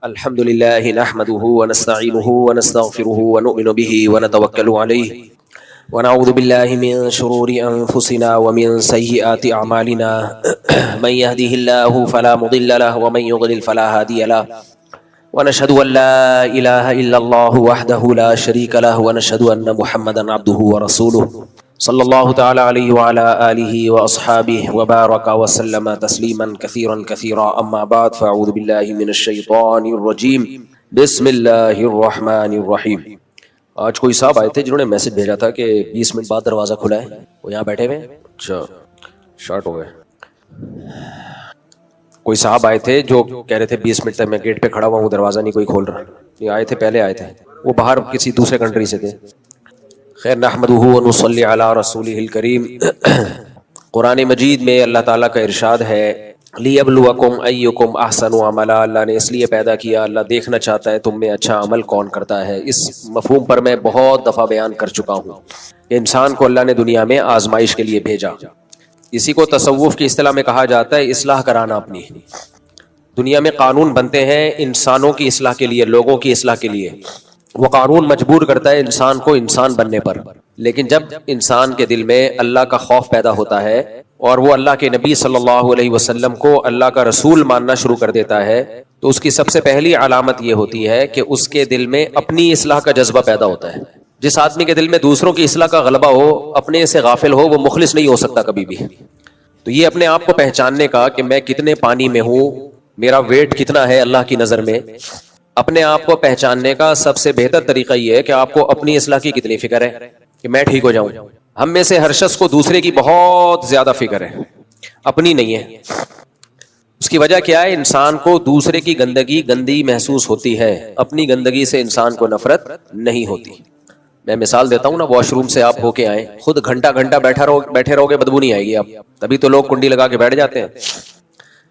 الحمد لله نحمده ونستعينه ونستغفره ونؤمن به ونتوكل عليه ونعوذ بالله من شرور أنفسنا ومن سيئات أعمالنا من يهده الله فلا مضل له ومن يضلل فلا هادي له ونشهد أن لا إله إلا الله وحده لا شريك له ونشهد أن محمدا عبده ورسوله صلی اللہ تعالی علیہ وعلی آلہ واصحابہ وبارک وسلم تسلیما کثیرا کثیرا اما بعد فاعوذ باللہ من الشیطان الرجیم بسم اللہ الرحمن الرحیم۔ آج کوئی صاحب آئے تھے جنہوں نے میسج بھیجا تھا کہ 20 منٹ بعد دروازہ کھلا ہے، وہ یہاں بیٹھے ہوئے ہیں۔ اچھا شارٹ ہو گئے۔ کوئی صاحب آئے تھے جو کہہ رہے تھے 20 منٹ تک میں گیٹ پہ کھڑا ہوا ہوں، دروازہ نہیں کوئی کھول رہا۔ یہ آئے تھے، پہلے آئے تھے، وہ باہر کسی دوسرے کنٹری سے تھے۔ خیر، نحمدہ ونصلی علی رسولہ الکریم۔ قرآن مجید میں اللہ تعالیٰ کا ارشاد ہے لیبلوکم ایکم احسن عملا، اللہ نے اس لیے پیدا کیا، اللہ دیکھنا چاہتا ہے تم میں اچھا عمل کون کرتا ہے۔ اس مفہوم پر میں بہت دفعہ بیان کر چکا ہوں کہ انسان کو اللہ نے دنیا میں آزمائش کے لیے بھیجا۔ اسی کو تصوف کی اصطلاح میں کہا جاتا ہے اصلاح کرانا اپنی۔ دنیا میں قانون بنتے ہیں انسانوں کی اصلاح کے لیے، لوگوں کی اصلاح کے لیے۔ وہ قانون مجبور کرتا ہے انسان کو انسان بننے پر، لیکن جب انسان کے دل میں اللہ کا خوف پیدا ہوتا ہے اور وہ اللہ کے نبی صلی اللہ علیہ وسلم کو اللہ کا رسول ماننا شروع کر دیتا ہے، تو اس کی سب سے پہلی علامت یہ ہوتی ہے کہ اس کے دل میں اپنی اصلاح کا جذبہ پیدا ہوتا ہے۔ جس آدمی کے دل میں دوسروں کی اصلاح کا غلبہ ہو، اپنے سے غافل ہو، وہ مخلص نہیں ہو سکتا کبھی بھی۔ تو یہ اپنے آپ کو پہچاننے کا کہ میں کتنے پانی میں ہوں، میرا ویٹ کتنا ہے اللہ کی نظر میں، اپنے آپ کو پہچاننے کا سب سے بہتر طریقہ یہ ہے کہ آپ کو اپنی اصلاح کی کتنی فکر ہے کہ میں ٹھیک ہو جاؤں۔ ہم میں سے ہر شخص کو دوسرے کی بہت زیادہ فکر ہے، اپنی نہیں ہے۔ اس کی وجہ کیا ہے؟ انسان کو دوسرے کی گندگی گندی محسوس ہوتی ہے، اپنی گندگی سے انسان کو نفرت نہیں ہوتی۔ میں مثال دیتا ہوں نا، واش روم سے آپ ہو کے آئیں، خود گھنٹہ گھنٹہ بیٹھے رہو گے، بدبو نہیں آئے گی آپ، تبھی تو لوگ کنڈی لگا کے بیٹھ جاتے ہیں۔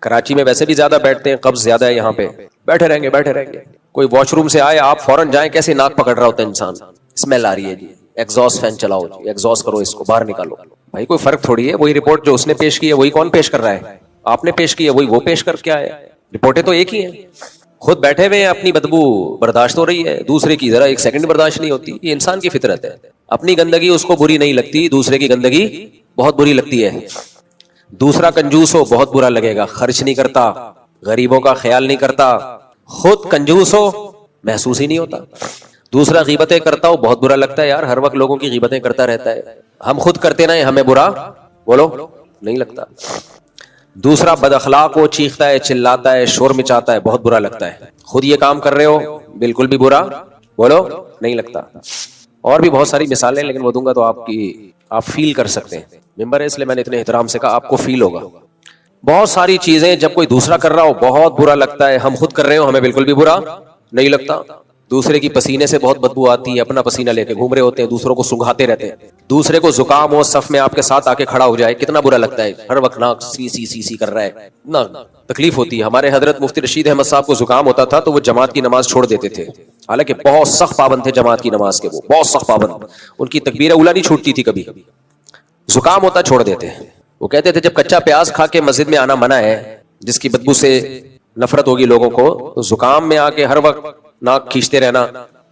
کراچی میں ویسے بھی زیادہ بیٹھتے ہیں، قبض زیادہ ہے یہاں پہ، بیٹھے رہیں گے۔ کوئی واش روم سے آئے، آپ فوراً جائیں، کیسے ناک پکڑ رہا ہوتا ہے انسان، اسمیل آ رہی ہے جی، ایگزاسٹ فین چلاؤ جی، ایگزاسٹ کرو، اس کو باہر نکالو۔ بھائی کوئی فرق تھوڑی ہے، وہی رپورٹ جو اس نے پیش کی ہے وہی کون پیش کر رہا ہے؟ آپ نے پیش کی ہے وہی وہ پیش کر کے آئے، رپورٹیں تو ایک ہی ہیں۔ خود بیٹھے ہوئے ہیں، اپنی بدبو برداشت ہو رہی ہے، دوسرے کی ذرا ایک سیکنڈ برداشت نہیں ہوتی۔ یہ انسان کی فطرت ہے، اپنی گندگی اس کو بری نہیں لگتی، دوسرے کی گندگی بہت بری لگتی ہے۔ دوسرا کنجوس ہو بہت برا لگے گا، خرچ نہیں کرتا، غریبوں کا خیال نہیں کرتا، خود کنجوس ہو محسوس ہی نہیں ہوتا۔ دوسرا غیبتیں کرتا ہو بہت برا لگتا ہے، یار ہر وقت لوگوں کی غیبتیں کرتا رہتا ہے، ہم خود کرتے نہ ہمیں برا بولو نہیں لگتا۔ دوسرا بد اخلاق ہو، چیختا ہے، چلاتا ہے، شور مچاتا ہے، بہت برا لگتا ہے۔ خود یہ کام کر رہے ہو بالکل بھی برا بولو نہیں لگتا۔ اور بھی بہت ساری مثالیں، لیکن وہ دوں گا تو آپ فیل کر سکتے ہیں۔ ممبر ہے اس لیے میں نے اتنے احترام سے کہا، آپ کو فیل ہوگا۔ بہت ساری چیزیں جب کوئی دوسرا کر رہا ہو بہت برا لگتا ہے، ہم خود کر رہے ہو ہمیں بالکل بھی برا نہیں لگتا۔ دوسرے کی پسینے سے بہت بدبو آتی ہے، اپنا پسینہ لے کے گھوم رہے ہوتے ہیں، دوسروں کو سنگھاتے رہتے ہیں۔ دوسرے کو زکام ہو، صف میں آپ کے ساتھ آ کے کھڑا ہو جائے، کتنا برا لگتا ہے، ہر وقت ناک سی کر رہا ہے، اتنا تکلیف ہوتی ہے۔ ہمارے حضرت مفتی رشید احمد صاحب کو زکام ہوتا تھا تو وہ جماعت کی نماز چھوڑ دیتے تھے، حالانکہ بہت سخت پابند تھے جماعت کی نماز کے، وہ بہت سخت پابند، ان کی تکبیر اولیٰ نہیں چھوٹتی تھی کبھی، زکام ہوتا چھوڑ دیتے۔ وہ کہتے تھے جب کچا پیاز کھا کے مسجد میں آنا منع ہے، جس کی بدبو سے نفرت ہوگی لوگوں کو، تو زکام میں آ کے ہر وقت ناک کھینچتے رہنا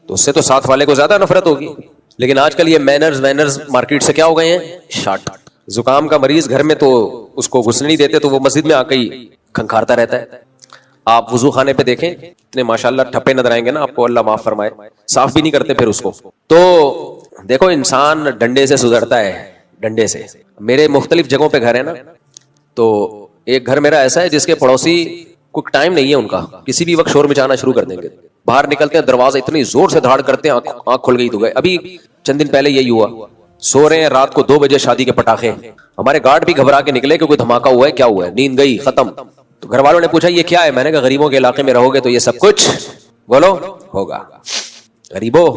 تو اس سے تو ساتھ والے کو زیادہ نفرت ہوگی۔ لیکن آج کل یہ مینرز مارکیٹ سے کیا ہو گئے ہیں، شارٹ۔ زکام کا مریض گھر میں تو اس کو گھسنے نہیں دیتے، تو وہ مسجد میں آ کے ہی کھنکھارتا رہتا ہے۔ آپ وضو خانے پہ دیکھیں، اتنے ماشاءاللہ ٹھپے نظر آئیں گے نا آپ کو، اللہ معاف فرمائے، صاف بھی نہیں کرتے پھر اس کو۔ تو دیکھو انسان ڈنڈے سے سدھرتا ہے، ڈنڈے سے۔ میرے مختلف جگہوں پہ گھر ہے نا، تو ایک گھر میرا ایسا ہے جس کے پڑوسی کوئی ٹائم نہیں ہے ان کا، کسی بھی وقت شور مچانا شروع کر دیں گے، باہر نکلتے ہیں دروازہ اتنی زور سے دھاڑ کرتے ہیں، آنکھ کھل گئی تو گئے۔ ابھی چند دن پہلے یہی ہوا، سو رہے ہیں رات کو 2 بجے، شادی کے پٹاخے، ہمارے گارڈ بھی گھبرا کے نکلے کہ کوئی دھماکہ ہوا ہے، کیا ہوا ہے، نیند گئی ختم۔ تو گھر والوں نے پوچھا یہ کیا ہے، میں نے کہا غریبوں کے علاقے میں رہو گے تو یہ سب کچھ بولو ہوگا۔ غریبوں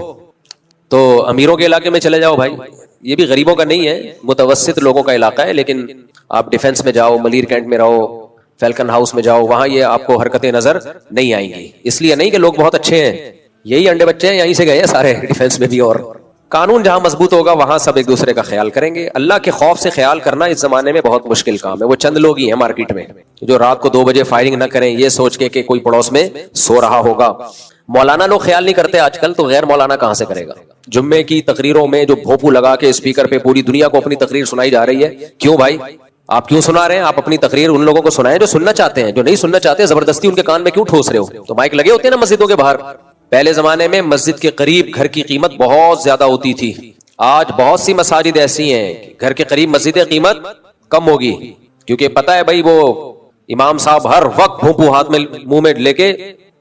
تو امیروں کے علاقے میں چلے جاؤ بھائی، یہ بھی غریبوں کا نہیں ہے، متوسط لوگوں کا علاقہ ہے، لیکن آپ ڈیفنس میں جاؤ، ملیر کینٹ میں رہو، فیلکن ہاؤس میں جاؤ، وہاں یہ آپ کو حرکتیں نظر نہیں آئیں گی۔ اس لیے نہیں کہ لوگ بہت اچھے ہیں، یہی انڈے بچے ہیں، یہیں سے گئے ہیں سارے ڈیفنس میں بھی اور قانون جہاں مضبوط ہوگا وہاں سب ایک دوسرے کا خیال کریں گے. اللہ کے خوف سے خیال کرنا اس زمانے میں بہت مشکل کام ہے. وہ چند لوگ ہی ہیں مارکیٹ میں جو رات کو 2 بجے فائرنگ نہ کریں یہ سوچ کے کہ کوئی پڑوس میں سو رہا ہوگا. مولانا لوگ خیال نہیں کرتے آج کل, تو غیر مولانا کہاں سے کرے گا؟ جمعے کی تقریروں میں جو بھوپو لگا کے اسپیکر پہ پوری دنیا کو اپنی تقریر سنائی جا رہی ہے. کیوں بھائی آپ کیوں سنا رہے ہیں؟ آپ اپنی تقریر ان لوگوں کو سنائیں جو سننا چاہتے ہیں. جو نہیں سننا چاہتے زبردستی ان کے کان میں کیوں ٹھوس رہے ہو؟ تو مائک لگے ہوتے ہیں نا مسجدوں کے باہر. پہلے زمانے میں مسجد کے قریب گھر کی قیمت بہت زیادہ ہوتی تھی. آج بہت سی مساجد ایسی ہیں گھر کے قریب مسجد قیمت کم ہوگی, کیونکہ پتہ ہے بھائی وہ امام صاحب ہر وقت بھونپو ہاتھ میں منہ میں لے کے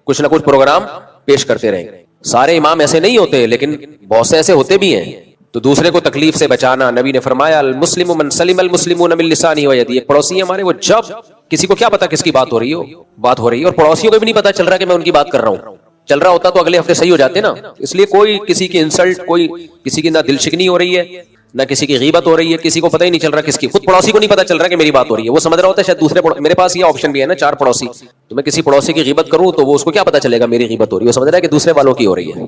کچھ نہ کچھ پروگرام پیش کرتے رہیں گے. سارے امام ایسے نہیں ہوتے لیکن بہت سے ایسے ہوتے بھی ہیں. تو دوسرے کو تکلیف سے بچانا, نبی نے فرمایا المسلم من سلم المسلمون من لسانه ويده. ایک پڑوسی ہمارے وہ جب کسی کو کیا پتا کس کی بات ہو رہی ہے اور پڑوسیوں کو بھی نہیں پتا چل رہا کہ میں ان کی بات کر رہا ہوں. چل رہا ہوتا تو اگلے ہفتے صحیح ہو جاتے نا. اس لیے کوئی کسی کی انسلٹ, کوئی کسی کی نہ دل شکنی ہو رہی ہے نہ کسی کی غیبت ہو رہی ہے, کسی کو پتہ ہی نہیں چل رہا کس کی. خود پڑوسی کو نہیں پتا چل رہا کہ میری بات ہو رہی ہے, وہ سمجھ رہا ہوتا ہے شاید دوسرے میرے پاس یہ آپشن بھی ہے نا 4 پڑوسی, تو میں کسی پڑوسی کی غیبت کروں تو وہ اس کو کیا پتا چلے گا میری غیبت ہو رہی ہے, وہ سمجھ رہا ہے کہ دوسرے والوں کی ہو رہی ہے.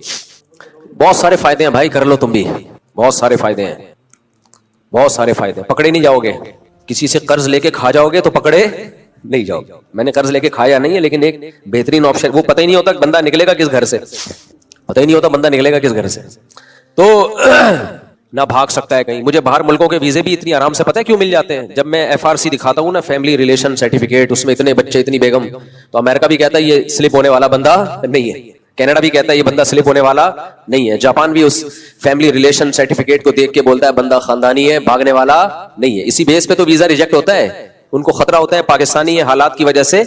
بہت سارے فائدے ہیں بھائی, کر لو تم بھی, بہت سارے فائدے ہیں, بہت سارے فائدے. پکڑے نہیں جاؤ گے, کسی سے قرض لے کے کھا جاؤ گے تو پکڑے نہیں جاؤ. میں نے قرض لے کے کھایا نہیں ہے لیکن ایک بہترین آپشن, وہ پتہ ہی نہیں ہوتا بندہ نکلے گا کس گھر سے, پتہ ہی نہیں ہوتا بندہ نکلے گا کس گھر سے, تو نہ بھاگ سکتا ہے کہیں. مجھے باہر ملکوں کے ویزے بھی اتنی آرام سے پتہ ہے کیوں مل جاتے ہیں. جب میں FRC دکھاتا ہوں نا, فیملی ریلیشن سرٹیفکیٹ, اس میں اتنے بچے اتنی بیگم, تو امریکہ بھی کہتا ہے یہ سلپ ہونے والا بندہ نہیں ہے, کینیڈا بھی کہتا ہے یہ بندہ سلپ ہونے والا نہیں ہے, جاپان بھی اس فیملی ریلیشن سرٹیفکیٹ کو دیکھ کے بولتا ہے بندہ خاندانی ہے, بھاگنے والا نہیں ہے. اسی بیس پہ تو ویزا ریجیکٹ ہوتا ہے. ان کو خطرہ ہوتا ہے پاکستانی حالات کی وجہ سے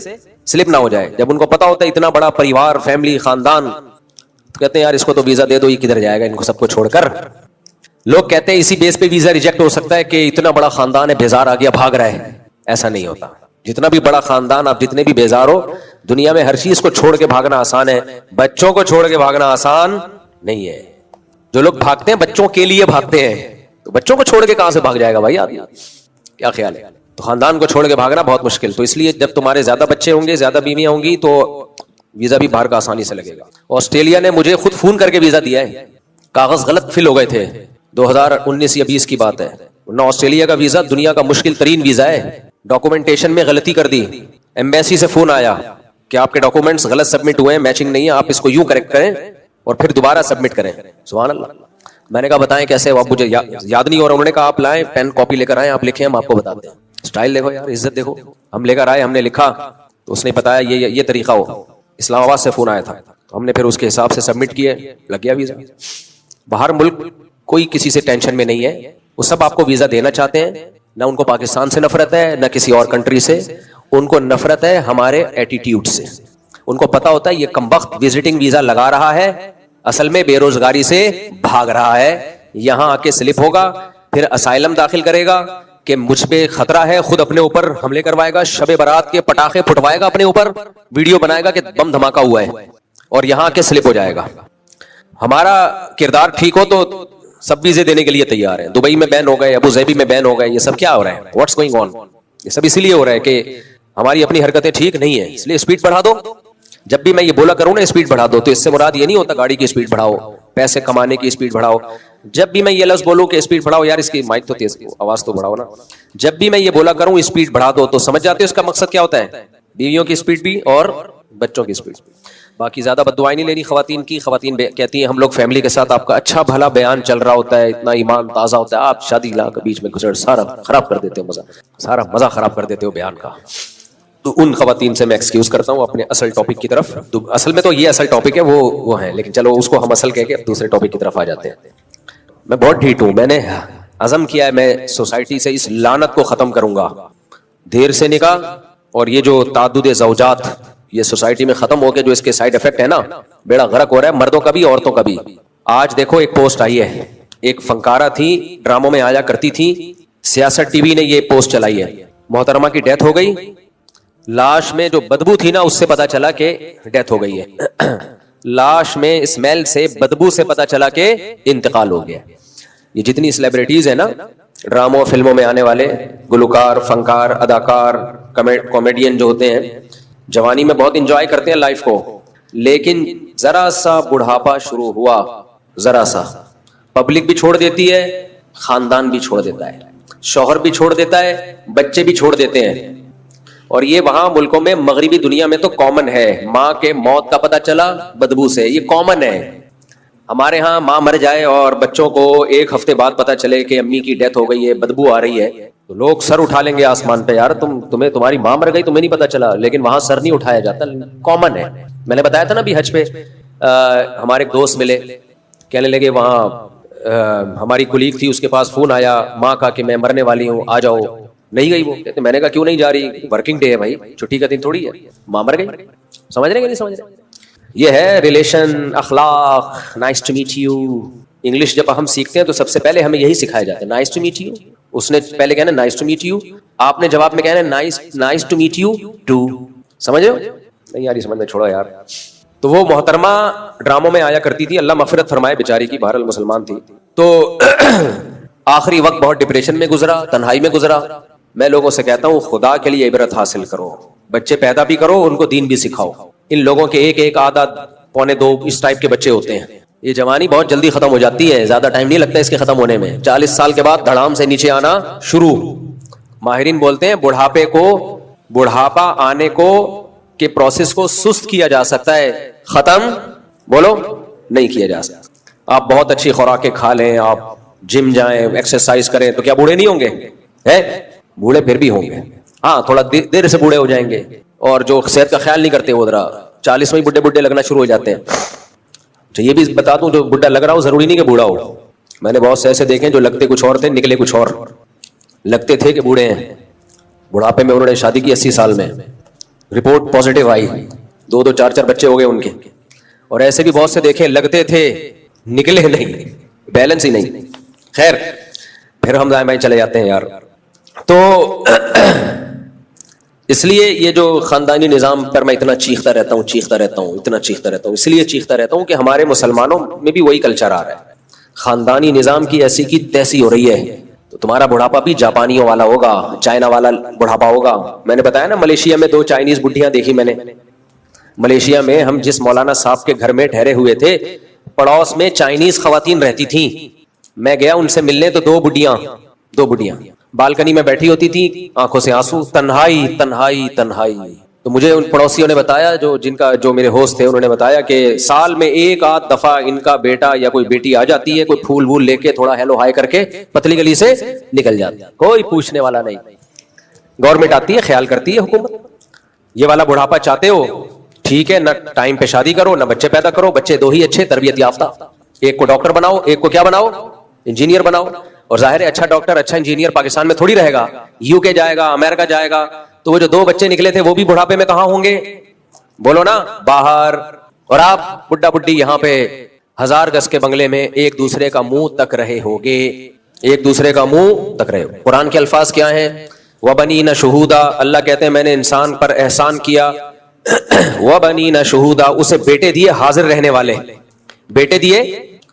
سلپ نہ ہو جائے. جب ان کو پتا ہوتا ہے اتنا بڑا پریوار, فیملی, خاندان, تو کہتے ہیں یار اس کو تو ویزا دے دو, یہ کدھر جائے گا ان کو سب کو چھوڑ کر. لوگ کہتے ہیں اسی بیس پہ ویزا ریجیکٹ ہو سکتا ہے کہ اتنا بڑا خاندان ہے بیزار آ گیا بھاگ رہا ہے. ایسا نہیں ہوتا. جتنا بھی بڑا خاندان, آپ جتنے بھی بیزار ہو, دنیا میں ہر چیز کو چھوڑ کے بھاگنا آسان ہے, بچوں کو چھوڑ کے بھاگنا آسان نہیں ہے. جو لوگ بھاگتے ہیں بچوں کے لیے بھاگتے ہیں, تو بچوں کو چھوڑ کے کہاں سے بھاگ جائے گا بھائی آدمی, کیا خیال ہے؟ تو خاندان کو چھوڑ کے بھاگنا بہت مشکل. تو اس لیے جب تمہارے زیادہ بچے ہوں گے, زیادہ بیویاں ہوں گی, تو ویزا بھی باہر کا آسانی سے لگے گا. آسٹریلیا نے مجھے خود فون کر کے ویزا دیا ہے, کاغذ غلط فل ہو گئے تھے, 2019 یا 20 کی بات ہے. نہ آسٹریلیا کا ویزا دنیا کا مشکل ترین ویزا ہے. ڈاکومنٹیشن میں غلطی کر دی, ایمبیسی سے فون آیا کہ آپ کے ڈاکومنٹس غلط سبمٹ ہوئے ہیں, میچنگ نہیں ہے, آپ اس کو یوں کریکٹ کریں اور پھر دوبارہ سبمٹ کریں. سبحان اللہ. میں نے کہا بتائیں کیسے, اب مجھے یاد نہیں ہو رہا. انہوں نے کہا آپ لائیں پین کاپی لے کر آئیں, آپ لکھیں, ہم آپ کو بتاتے ہیں. اسٹائل دیکھو یار, عزت دیکھو. ہم لے کر آئے, ہم نے لکھا, تو اس نے بتایا یہ طریقہ ہو. اسلام آباد سے فون آیا تھا, ہم نے پھر اس کے حساب سے سبمٹ کیے, لگ گیا ویزا. باہر ملک کوئی کسی سے ٹینشن میں نہیں ہے, وہ سب آپ کو ویزا دینا چاہتے ہیں. نہ ان کو پاکستان سے نفرت ہے نہ کسی اور کنٹری سے, ان کو نفرت ہے ہمارے ایٹیٹیوڈ سے. ان کو پتا ہوتا ہے یہ کمبخت وزٹنگ ویزا لگا رہا ہے, اصل میں بے روزگاری سے بھاگ رہا ہے. یہاں آ کے سلپ ہوگا, پھر اسائلم داخل کرے گا کہ مجھ پہ خطرہ ہے, خود اپنے اوپر حملے کروائے گا, شب برات کے پٹاخے پھٹوائے گا اپنے اوپر, ویڈیو بنائے گا کہ بم دھماکہ ہوا ہے, اور یہاں آ کے سلپ ہو جائے گا. ہمارا کردار ٹھیک ہو تو سب ویزے دینے کے لیے تیار ہیں. دبئی میں بین ہو گئے, ابو ظبی میں بین ہو گئے, یہ سب کیا ہو رہا ہے؟ What's going on? یہ سب اسی لیے ہو رہا ہے کہ ہماری اپنی حرکتیں ٹھیک نہیں ہیں, اس لیے اسپیڈ بڑھا دو. جب بھی میں یہ بولا کروں نا اسپیڈ بڑھا دو, تو اس سے مراد یہ نہیں ہوتا گاڑی کی اسپیڈ بڑھاؤ, پیسے کمانے کی اسپیڈ بڑھاؤ. جب بھی میں یہ لفظ بولوں کہ اسپیڈ بڑھاؤ, یار اس کی مائک تو تیز, آواز تو بڑھاؤ نا. جب بھی میں یہ بولا کروں اسپیڈ بڑھا دو, تو سمجھ جاتے ہو اس کا مقصد کیا ہوتا ہے؟ بیویوں کی اسپیڈ بھی اور بچوں کی اسپیڈ. باقی زیادہ بد دعائیں نہیں لینی خواتین کی. خواتین کہتی ہیں ہم لوگ فیملی کے ساتھ, آپ کا اچھا بھلا بیان چل رہا ہوتا ہے, اتنا ایمان تازہ ہوتا ہے, آپ شادی لا کے بیچ میں گزر سارا خراب کر دیتے ہو, سارا مزہ خراب کر دیتے ہو بیان کا. تو ان خواتین سے میں ایکسکیوز کرتا ہوں اپنے اصل ٹاپک کی طرف. اصل میں تو یہ اصل ٹاپک ہے, وہ ہیں, لیکن چلو اس کو ہم اصل کہہ کے دوسرے ٹاپک کی طرف آ جاتے ہیں. میں بہت ڈھیٹ ہوں, میں نے عزم کیا ہے میں سوسائٹی سے اس لعنت کو ختم کروں گا. دیر سے نکاح اور یہ جو تعدد زوجات, یہ سوسائٹی میں ختم ہو کے جو اس کے سائیڈ افیکٹ ہے نا, بیڑا غرق ہو رہا ہے, مردوں کا بھی عورتوں کا بھی. آج دیکھو ایک پوسٹ آئی ہے, ایک فنکارہ تھی, ڈراموں میں آیا کرتی تھی, سیاست ٹی وی نے یہ پوسٹ چلائی ہے. محترمہ کی ڈیتھ ہو گئی, لاش میں جو بدبو تھی نا اس سے پتا چلا کہ ڈیتھ ہو گئی ہے. لاش میں اسمیل سے, بدبو سے پتا چلا کہ انتقال ہو گیا. یہ جتنی سیلیبریٹیز ہیں نا, ڈراموں فلموں میں آنے والے گلوکار, فنکار, اداکار, کامیڈین جو ہوتے ہیں, جوانی میں بہت انجوائے کرتے ہیں لائف کو, لیکن ذرا سا بڑھاپا شروع ہوا, ذرا سا, پبلک بھی چھوڑ دیتی ہے, خاندان بھی چھوڑ دیتا ہے, شوہر بھی چھوڑ دیتا ہے, بچے بھی چھوڑ دیتے ہیں. اور یہ وہاں ملکوں میں, مغربی دنیا میں تو کامن ہے. ماں کے موت کا پتہ چلا بدبو سے, یہ کامن ہے. ہمارے ہاں ماں مر جائے اور بچوں کو ایک ہفتے بعد پتہ چلے کہ امی کی ڈیتھ ہو گئی ہے, بدبو آ رہی ہے, تو لوگ سر اٹھا لیں گے آسمان پہ, یار تمہاری ماں مر گئی, تمہیں نہیں پتہ چلا. لیکن وہاں سر نہیں اٹھایا جاتا, کامن ہے. میں نے بتایا تھا نا ابھی حج پہ ہمارے ایک دوست ملے, کہنے لگے وہاں ہماری کلیگ تھی, اس کے پاس فون آیا ماں کا کہ میں مرنے والی ہوں, آ جاؤ. نہیں گئی وہ. کہتے میں نے کہا کیوں نہیں جا رہی, ورکنگ ڈے ہے بھائی, چھٹی کا دن تھوڑی ہے, ماں مر گئی. سمجھ رہے کہ نہیں سمجھ رہے؟ یہ ہے ریلیشن, اخلاق. Nice to meet you. English جب ہم سیکھتے ہیں تو سب سے پہلے ہمیں یہی سکھایا جاتا ہے, نائس ٹو میٹ یو. اس نے پہلے کہنا نائس ٹو میٹ یو, آپ نے جواب میں کہنا nice to meet you too. سمجھ رہے ہو؟ نہیں یار سمجھ میں چھوڑو یار. تو وہ محترمہ ڈراموں میں آیا کرتی تھی, اللہ مغفرت فرمائے بیچاری کی, بہرحال مسلمان تھی. تو آخری وقت بہت ڈپریشن میں گزرا, تنہائی میں گزرا. میں لوگوں سے کہتا ہوں خدا کے لیے عبرت حاصل کرو, بچے پیدا بھی کرو, ان کو دین بھی سکھاؤ. ان لوگوں کے ایک آدھا پونے دو اس ٹائپ کے بچے ہوتے ہیں. یہ جوانی بہت جلدی ختم ہو جاتی ہے, زیادہ ٹائم نہیں لگتا اس کے ختم ہونے میں. 40 سال کے بعد دھڑام سے نیچے آنا شروع. ماہرین بولتے ہیں بڑھاپا آنے کو کے پروسیس کو سست کیا جا سکتا ہے, ختم بولو نہیں کیا جا سکتا. آپ بہت اچھی خوراکیں کھا لیں, آپ جم جائیں, ایکسرسائز کریں, تو کیا بوڑھے نہیں ہوں گے؟ بوڑھے پھر بھی ہوں گے, ہاں تھوڑا دیر سے بوڑھے ہو جائیں گے. اور جو صحت کا خیال نہیں کرتے وہ ذرا 40 میں ہی بڈھے لگنا شروع ہو جاتے ہیں. تو یہ بھی بتا دوں, جو بڈھا لگ رہا ہو ضروری نہیں کہ بوڑھا ہو. میں نے بہت سے ایسے دیکھے جو لگتے کچھ اور تھے, نکلے کچھ اور. لگتے تھے کہ بوڑھے ہیں, بڑھاپے میں انہوں نے شادی کی 80 سال میں, رپورٹ پازیٹیو آئی, 2-4 بچے ہو گئے ان کے. اور ایسے بھی بہت سے دیکھے لگتے تھے نکلے نہیں, بیلنس ہی نہیں. خیر پھر ہم دائیں بائیں چلے جاتے ہیں یار. تو اس لیے یہ جو خاندانی نظام پر میں اتنا چیختا رہتا ہوں, اس لیے چیختا رہتا ہوں کہ ہمارے مسلمانوں میں بھی وہی کلچر آ رہا ہے. خاندانی نظام کی ایسی کی تیسی ہو رہی ہے. تو تمہارا بڑھاپا بھی جاپانیوں والا ہوگا, چائنا والا بڑھاپا ہوگا. میں نے بتایا نا ملیشیا میں 2 چائنیز بڈھیاں دیکھی میں نے. ملیشیا میں ہم جس مولانا صاحب کے گھر میں ٹھہرے ہوئے تھے, پڑوس میں چائنیز خواتین رہتی تھیں. میں گیا ان سے ملنے تو 2 بڈھیاں بالکنی میں بیٹھی ہوتی تھی, آنکھوں سے آنسو, تنہائی. تو مجھے ان پڑوسیوں نے بتایا, جو میرے ہوسٹ تھے, انہوں نے بتایا کہ سال میں 1 دفعہ ان کا بیٹا یا کوئی بیٹی آ جاتی ہے, کوئی پھول وول لے کے, تھوڑا ہیلو ہائی کر کے پتلی گلی سے نکل جاتی ہے, کوئی پوچھنے والا نہیں. گورنمنٹ آتی ہے, خیال کرتی ہے حکومت. یہ والا بڑھاپا چاہتے ہو ٹھیک ہے, نہ ٹائم پہ شادی کرو, نہ بچے پیدا کرو. بچے 2 ہی اچھے, تربیت یافتہ. ایک کو ڈاکٹر بناؤ, ایک کو کیا بناؤ, انجینئر بناؤ. اور ظاہر ہے اچھا ڈاکٹر اچھا انجینئر پاکستان میں تھوڑی رہے گا, UK جائے گا, امریکہ جائے گا. تو وہ جو 2 بچے نکلے تھے وہ بھی بڑھاپے میں کہاں ہوں گے؟ بولو نا, باہر. اور آپ بڈھا بڈھی یہاں پہ 1000 گز کے بنگلے میں ایک دوسرے کا منہ تک رہے ہوگے, قرآن کے الفاظ کیا ہیں؟ وَبَنِينَ شُهُودًا, اللہ کہتے ہیں میں نے انسان پر احسان کیا. وَبَنِينَ شُهُودًا, اسے بیٹے دیے حاضر رہنے والے. بیٹے دیے,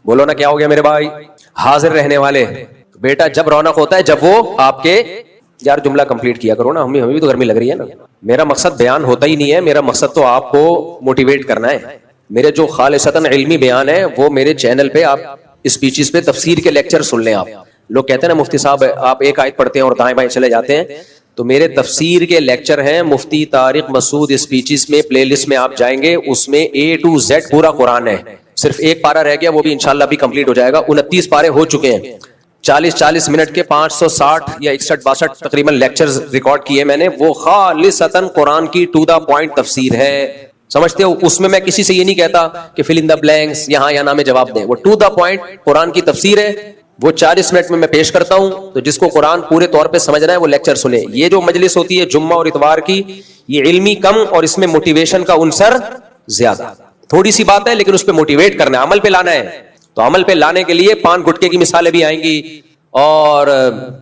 بولو نا کیا ہو گیا میرے بھائی؟ حاضر رہنے والے. بیٹا جب رونق ہوتا ہے جب وہ آپ کے, یار جملہ کمپلیٹ کیا کرو نا, ہمیں بھی تو گرمی لگ رہی ہے نا. میرا مقصد بیان ہوتا ہی نہیں ہے, میرا مقصد تو آپ کو موٹیویٹ کرنا ہے. میرے جو خالصتاً علمی بیان ہے وہ میرے چینل پہ آپ اسپیچز پہ تفسیر کے لیکچر سن لیں. آپ لوگ کہتے ہیں نا مفتی صاحب آپ ایک آیت پڑھتے ہیں اور دائیں بائیں چلے جاتے ہیں, تو میرے تفسیر کے لیکچر ہیں مفتی طارق مسعود اسپیچز میں, پلے لسٹ میں آپ جائیں گے, اس میں A to Z پورا قرآن ہے. صرف 1 پارہ رہ گیا, وہ بھی انشاءاللہ بھی کمپلیٹ ہو جائے گا. 29 پارے ہو چکے ہیں. 40 منٹ کے 560 یا 61-62 تقریباً لیکچرز ریکارڈ کیے میں نے. وہ خالصتاً قرآن کی ٹو دا پوائنٹ تفسیر ہے, سمجھتے ہو؟ اس میں کسی سے یہ نہیں کہتا کہ فل ان دا بلینکس, یہاں یا نہ میں جواب دیں. وہ ٹو دا پوائنٹ قرآن کی تفسیر ہے, وہ 40 منٹ میں پیش کرتا ہوں. تو جس کو قرآن پورے طور پہ سمجھنا ہے وہ لیکچر سنے. یہ جو مجلس ہوتی ہے جمعہ اور اتوار کی, یہ علمی کم اور اس میں موٹیویشن کا عنصر زیادہ. تھوڑی سی بات ہے لیکن اس پہ موٹیویٹ کرنا ہے, عمل پہ لانا ہے. تو عمل پہ لانے کے لیے 5 گٹکے کی مثالیں بھی آئیں گی, اور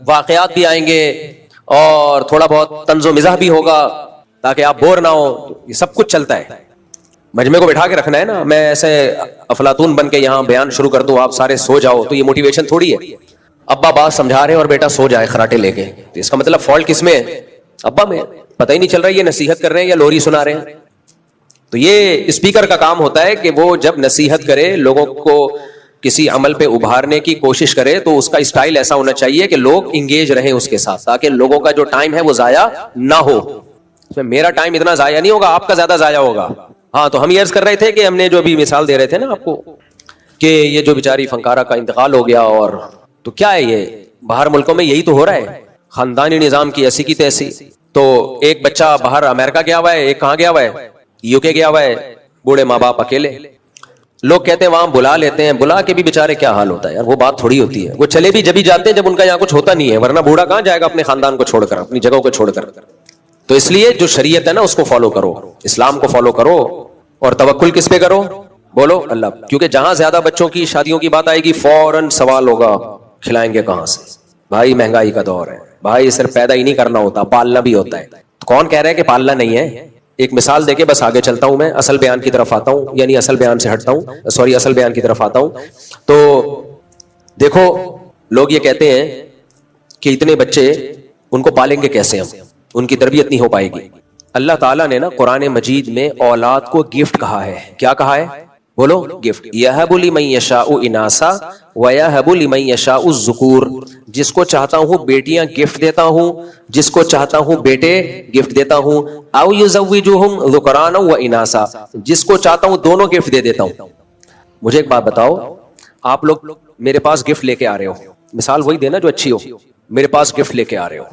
واقعات بھی آئیں گے, اور تھوڑا بہت طنز و مزاح بھی ہوگا تاکہ آپ بور نہ ہو. یہ سب کچھ چلتا ہے. مجمع کو بٹھا کے رکھنا ہے نا. میں ایسے افلاطون بن کے یہاں بیان شروع کر دوں, آپ سارے سو جاؤ, تو یہ موٹیویشن تھوڑی ہے. ابا بات سمجھا رہے ہیں اور بیٹا سو جائے خراٹے لے کے, تو اس کا مطلب فالٹ کس میں ہے؟ ابا میں. پتہ ہی نہیں چل رہا یہ نصیحت کر رہے ہیں یا لوری سنا رہے ہیں. تو یہ اسپیکر کا کام ہوتا ہے کہ وہ جب نصیحت کرے, لوگوں کو کسی عمل پہ ابھارنے کی کوشش کرے تو اس کا اسٹائل ایسا ہونا چاہیے کہ لوگ انگیج رہیں اس کے ساتھ, تاکہ لوگوں کا جو ٹائم ہے وہ ضائع نہ ہو. اس میں میرا ٹائم اتنا ضائع نہیں ہوگا, آپ کا زیادہ ضائع ہوگا. ہاں تو ہم یہ عرض کر رہے تھے کہ ہم نے جو بھی مثال دے رہے تھے نا آپ کو کہ یہ جو بیچاری فنکارہ کا انتقال ہو گیا, اور تو کیا ہے یہ باہر ملکوں میں یہی تو ہو رہا ہے, خاندانی نظام کی ایسی کی تیسی. تو ایک بچہ باہر امریکہ گیا ہوا ہے, ایک کہاں گیا ہوا ہے, یو کے گیا ہوا ہے, بوڑھے ماں باپ اکیلے. لوگ کہتے ہیں وہاں بلا لیتے ہیں, بلا کے بھی بیچارے کیا حال ہوتا ہے یار, وہ بات تھوڑی ہوتی ہے. وہ چلے بھی جبھی جاتے ہیں جب ان کا یہاں کچھ ہوتا نہیں ہے, ورنہ بوڑھا کہاں جائے گا اپنے خاندان کو چھوڑ کر, اپنی جگہوں کو چھوڑ کر. تو اس لیے جو شریعت ہے نا اس کو فالو کرو, اسلام کو فالو کرو, اور توکل کس پہ کرو, بولو اللہ. کیونکہ جہاں زیادہ بچوں کی شادیوں کی بات آئے گی فوراً سوال ہوگا کھلائیں گے کہاں سے. بھائی مہنگائی کا دور ہے بھائی, صرف پیدا ہی نہیں کرنا ہوتا, پالنا بھی ہوتا ہے. تو کون کہہ رہا ہے کہ پالنا نہیں ہے؟ ایک مثال دے کے بس آگے چلتا ہوں, میں اصل بیان کی طرف آتا ہوں, یعنی اصل بیان سے ہٹتا ہوں, سوری اصل بیان کی طرف آتا ہوں. تو دیکھو لوگ یہ کہتے ہیں کہ اتنے بچے ان کو پالیں گے کیسے, ہم ان کی تربیت نہیں ہو پائے گی. اللہ تعالیٰ نے نا قرآن مجید میں اولاد کو گفٹ کہا ہے. کیا کہا ہے بولو؟ گفٹ. یہب لمن یشاء اناسا ویہب لمن یشاء الذکور. جس کو چاہتا ہوں بیٹیاں گفٹ دیتا ہوں, جس کو چاہتا ہوں بیٹے گفٹ دیتا ہوں. او یزوجہم ذکرانا و اناسا, جس کو چاہتا ہوں دونوں گفٹ دے دیتا ہوں. مجھے ایک بات بتاؤ, آپ لوگ میرے پاس گفٹ لے کے آ رہے ہو, مثال وہی دینا جو اچھی ہو. میرے پاس گفٹ لے کے آ رہے ہو,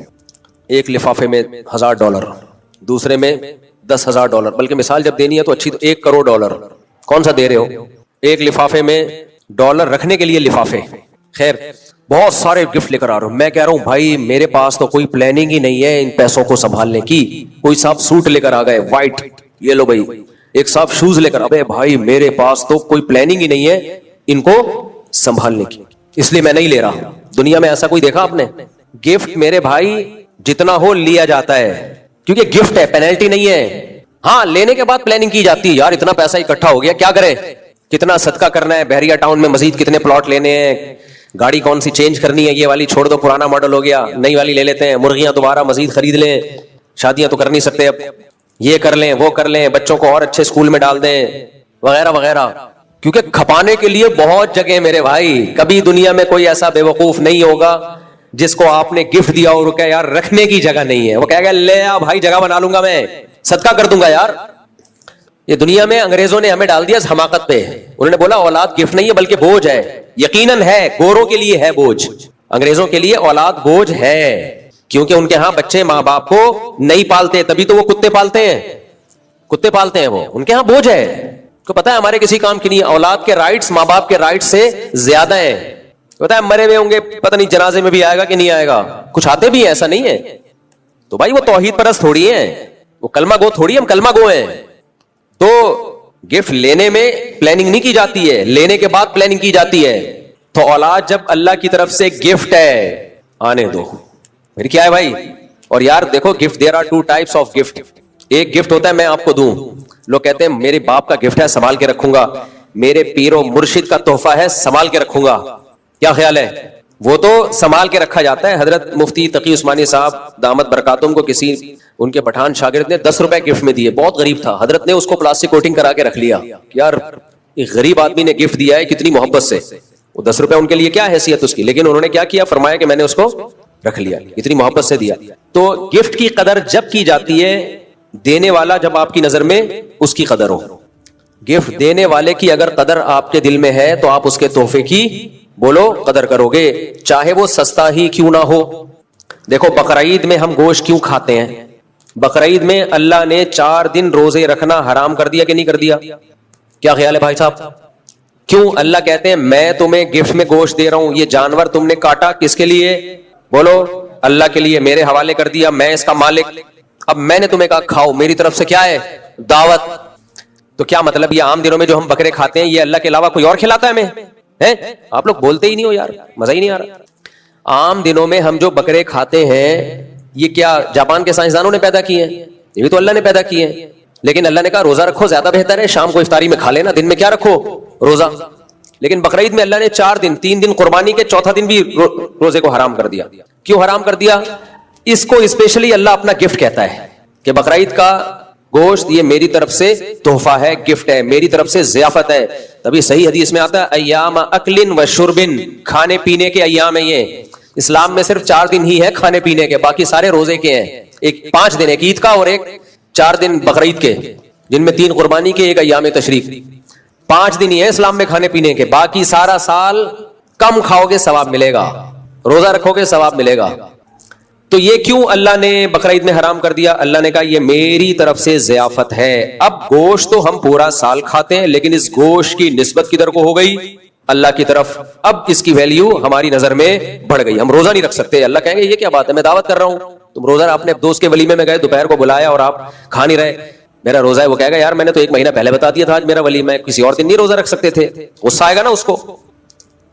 ایک لفافے میں $1000, دوسرے میں $10,000, بلکہ مثال جب دینی ہے تو اچھی تو $1 کروڑ. کون سا دے رہے ہو؟ ایک لفافے میں ڈالر رکھنے کے لیے لفافے. خیر بہت سارے گفٹ لے کر آ رہا ہوں. میں کہہ رہا ہوں بھائی میرے پاس تو کوئی پلاننگ ہی نہیں ہے ان پیسوں کو سنبھالنے کی. کوئی صاحب سوٹ لے کر آ گئے وائٹ, یہ لو بھائی. ایک صاحب شوز لے کر, ابے بھائی میرے پاس تو کوئی پلاننگ ہی نہیں ہے ان کو سنبھالنے کی, اس لیے میں نہیں لے رہا. دنیا میں ایسا کوئی دیکھا آپ نے؟ گفٹ میرے بھائی جتنا ہو لیا جاتا ہے, کیونکہ گفٹ ہے, پینلٹی نہیں ہے. ہاں لینے کے بعد پلاننگ کی جاتی ہے, یار اتنا پیسہ اکٹھا ہو گیا کیا کریں, کتنا صدقہ کرنا ہے, بحریہ ٹاؤن میں مزید کتنے پلاٹ لینے ہیں, گاڑی کون سی چینج کرنی ہے, یہ والی چھوڑ دو پرانا ماڈل ہو گیا, نئی والی لے لیتے ہیں, مرغیاں دوبارہ مزید خرید لیں, شادیاں تو کر نہیں سکتے اب, یہ کر لیں وہ کر لیں, بچوں کو اور اچھے اسکول میں ڈال دیں وغیرہ وغیرہ. کیونکہ کھپانے کے لیے بہت جگہ میرے بھائی. کبھی دنیا میں کوئی ایسا بے وقوف نہیں ہوگا جس کو آپ نے گفٹ دیا اور کہ یار رکھنے کی جگہ نہیں ہے, وہ کہے گا لے آ بھائی جگہ بنا لوں گا, میں صدقہ کر دوں گا. یار یہ دنیا میں انگریزوں نے ہمیں ڈال دیا حماقت پہ. انہوں نے بولا اولاد گفٹ نہیں ہے بلکہ بوجھ ہے. یقیناً ہے, گوروں کے لیے ہے بوجھ, انگریزوں کے لیے اولاد بوجھ ہے, کیونکہ ان کے ہاں بچے ماں باپ کو نہیں پالتے, تبھی تو وہ کتے پالتے ہیں, کتے پالتے ہیں وہ, ان کے ہاں بوجھ ہے. کو پتا ہے ہمارے کسی کام کی نہیں. اولاد کے رائٹس ماں باپ کے رائٹس سے زیادہ ہیں. پتا ہے مرے ہوئے ہوں گے, پتہ نہیں جنازے میں بھی آئے گا کہ نہیں آئے گا, کچھ آتے بھی ہیں, ایسا نہیں ہے. تو بھائی وہ توحید پرست تھوڑی ہیں, وہ کلمہ گو تھوڑی, ہم کلمہ گو ہیں. تو گفٹ لینے میں پلاننگ نہیں کی جاتی ہے, لینے کے بعد پلاننگ کی جاتی ہے. تو اولاد جب اللہ کی طرف سے گفٹ ہے آنے دو. پھر کیا ہے بھائی؟ اور یار دیکھو gift, there are 2 types of gift. ایک گفٹ ہوتا ہے میں آپ کو دوں, لوگ کہتے ہیں میرے باپ کا گفٹ ہے سنبھال کے رکھوں گا, میرے پیر و مرشد کا تحفہ ہے سنبھال کے رکھوں گا. کیا خیال ہے؟ وہ تو سنبھال کے رکھا جاتا ہے. حضرت مفتی تقی عثمانی صاحب دامت برکاتہم کو کسی ان کے پٹھان شاگرد نے $10 گفٹ میں دیے, بہت غریب تھا. حضرت نے اس کو پلاسٹک کوٹنگ کرا کے رخ لیا. یار ایک غریب آدمی نے گفٹ دیا ہے کتنی محبت سے, وہ $10 ان کے لیے کیا حیثیت اس کی, لیکن انہوں نے کیا کیا, فرمایا کہ میں نے اس کو رکھ لیا, اتنی محبت سے دیا. تو گفٹ کی قدر جب کی جاتی ہے, دینے والا جب آپ کی نظر میں اس کی قدر ہو. گفٹ دینے والے کی اگر قدر آپ کے دل میں ہے تو آپ اس کے تحفے کی بولو قدر کرو گے, چاہے وہ سستا ہی کیوں نہ ہو. دیکھو بقرعید میں ہم گوشت کیوں کھاتے ہیں؟ بقرعید میں اللہ نے 4 دن روزے رکھنا حرام کر دیا کہ نہیں کر دیا؟ کیا خیال ہے بھائی صاحب؟ کیوں؟ اللہ کہتے ہیں میں تمہیں گفٹ میں گوشت دے رہا ہوں, یہ جانور تم نے کاٹا کس کے لیے؟ بولو اللہ کے لیے, میرے حوالے کر دیا, میں اس کا مالک. اب میں نے تمہیں کہا کھاؤ, میری طرف سے کیا ہے دعوت. تو کیا مطلب یہ عام دنوں میں جو ہم بکرے کھاتے ہیں یہ اللہ کے علاوہ کوئی اور کھلاتا ہے ہمیں؟ آپ لوگ بولتے ہی نہیں ہو یار, مزہ ہی نہیں آ رہا. عام دنوں میں ہم جو بکرے کھاتے ہیں یہ کیا جاپان کے سائنسدانوں نے پیدا کیے ہیں؟ یہ بھی تو اللہ نے پیدا کیے ہیں. لیکن اللہ نے کہا روزہ رکھو زیادہ بہتر ہے, شام کو افطاری میں کھا لینا, دن میں کیا رکھو روزہ. لیکن بقرعید میں اللہ نے 4 دن, 3 دن قربانی کے, چوتھا دن بھی روزے کو حرام کر دیا. کیوں حرام کر دیا؟ اس کو اسپیشلی اللہ اپنا گفٹ کہتا ہے کہ بقرعید کا گوشت یہ میری طرف سے تحفہ ہے، گفٹ ہے، میری طرف سے ضیافت ہے. تبھی صحیح حدیث میں آتا ہے ایام اکل و شرب، کھانے پینے کے ایام ہیں یہ. اسلام میں صرف 4 دن ہی ہے کھانے پینے کے، باقی سارے روزے کے ہیں. ایک 5 دن، ایک عید کا اور ایک 4 دن بقرعید کے، جن میں 3 قربانی کے، ایک ایام تشریق. 5 دن ہی ہے اسلام میں کھانے پینے کے، باقی سارا سال کم کھاؤ گے ثواب ملے گا، روزہ رکھو گے ثواب ملے گا. تو یہ کیوں اللہ نے بقرعید میں حرام کر دیا؟ اللہ نے کہا یہ میری طرف سے ضیافت ہے. اب گوشت تو ہم پورا سال کھاتے ہیں، لیکن اس گوشت کی نسبت کدھر کو ہو گئی؟ اللہ کی طرف. اب اس کی ویلیو ہماری نظر میں بڑھ گئی. ہم روزہ نہیں رکھ سکتے. اللہ کہیں گے یہ کیا بات ہے، میں دعوت کر رہا ہوں، تم روزہ اپنے دوست کے ولیمے میں گئے، دوپہر کو بلایا اور آپ کھا نہیں رہے، میرا روزہ ہے. وہ کہے گا یار میں نے تو 1 مہینہ پہلے بتا دیا تھا آج میرا ولیمہ ہے، کسی اور دن نہیں روزہ رکھ سکتے تھے. غصہ آئے گا نا اس کو.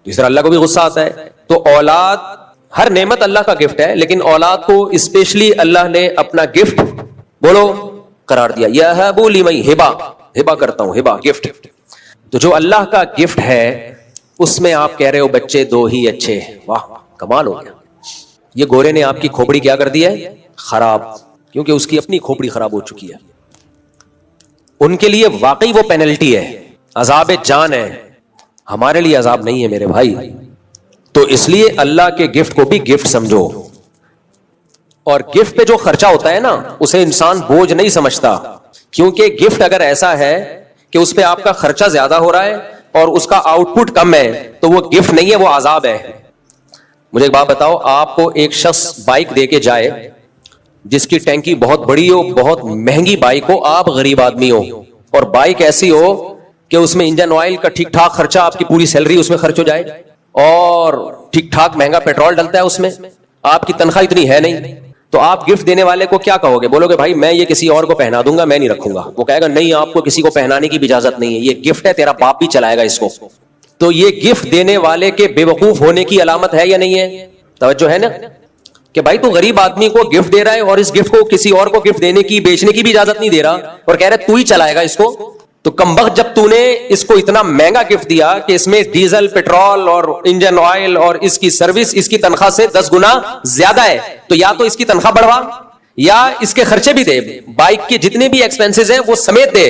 اس طرح اللہ کو بھی غصہ آتا ہے. تو اولاد، ہر نعمت اللہ کا گفٹ ہے، لیکن اولاد کو اسپیشلی اللہ نے اپنا گفٹ بولو قرار دیا. یہب لمن، ہبا کرتا ہوں، ہبا گفٹ. تو جو اللہ کا گفٹ ہے اس میں آپ کہہ رہے ہو بچے 2 ہی اچھے، واہ کمال ہو گیا. یہ گورے نے آپ کی کھوپڑی کیا کر دی ہے؟ خراب، کیونکہ اس کی اپنی کھوپڑی خراب ہو چکی ہے. ان کے لیے واقعی وہ پینلٹی ہے، عذاب جان ہے. ہمارے لیے عذاب نہیں ہے میرے بھائی. تو اس لیے اللہ کے گفٹ کو بھی گفٹ سمجھو. اور گفٹ پہ جو خرچہ ہوتا ہے نا اسے انسان بوجھ نہیں سمجھتا، کیونکہ گفٹ اگر ایسا ہے کہ اس پہ آپ کا خرچہ زیادہ ہو رہا ہے اور اس کا آؤٹ پٹ کم ہے تو وہ گفٹ نہیں ہے، وہ عذاب ہے. مجھے ایک بات بتاؤ، آپ کو ایک شخص بائک دے کے جائے جس کی ٹینکی بہت بڑی ہو، بہت مہنگی بائک ہو، آپ غریب آدمی ہو، اور بائک ایسی ہو کہ اس میں انجن آئل کا ٹھیک ٹھاک خرچہ، آپ کی پوری سیلری اس میں خرچ ہو جائے، اور ٹھیک ٹھاک مہنگا پیٹرول ڈلتا ہے اس میں، آپ کی تنخواہ اتنی ہے نہیں، تو آپ گفٹ دینے والے کو کیا کہو گے؟ بولو گے بھائی میں یہ کسی اور کو پہنا دوں گا، میں نہیں رکھوں گا. وہ کہے گا نہیں، آپ کو کسی کو پہنانے کی بھی اجازت نہیں ہے، یہ گفٹ ہے، تیرا باپ بھی چلائے گا اس کو. تو یہ گفٹ دینے والے کے بے وقوف ہونے کی علامت ہے یا نہیں ہے؟ توجہ ہے نا کہ بھائی تو غریب آدمی کو گفٹ دے رہا ہے اور اس گفٹ کو کسی اور کو گفٹ دینے کی، بیچنے کی بھی اجازت نہیں دے رہا، اور کہہ رہا ہے تو ہی چلائے گا اس کو. تو کمبخت جب تو نے اس کو اتنا مہنگا گفٹ دیا کہ اس میں ڈیزل، پیٹرول اور انجن آئل اور اس کی سروس اس کی تنخواہ سے 10 گنا زیادہ ہے، تو یا تو اس کی تنخواہ بڑھوا یا اس کے خرچے بھی دے، بائک کے جتنے بھی ایکسپینسز ہیں وہ سمیت دے،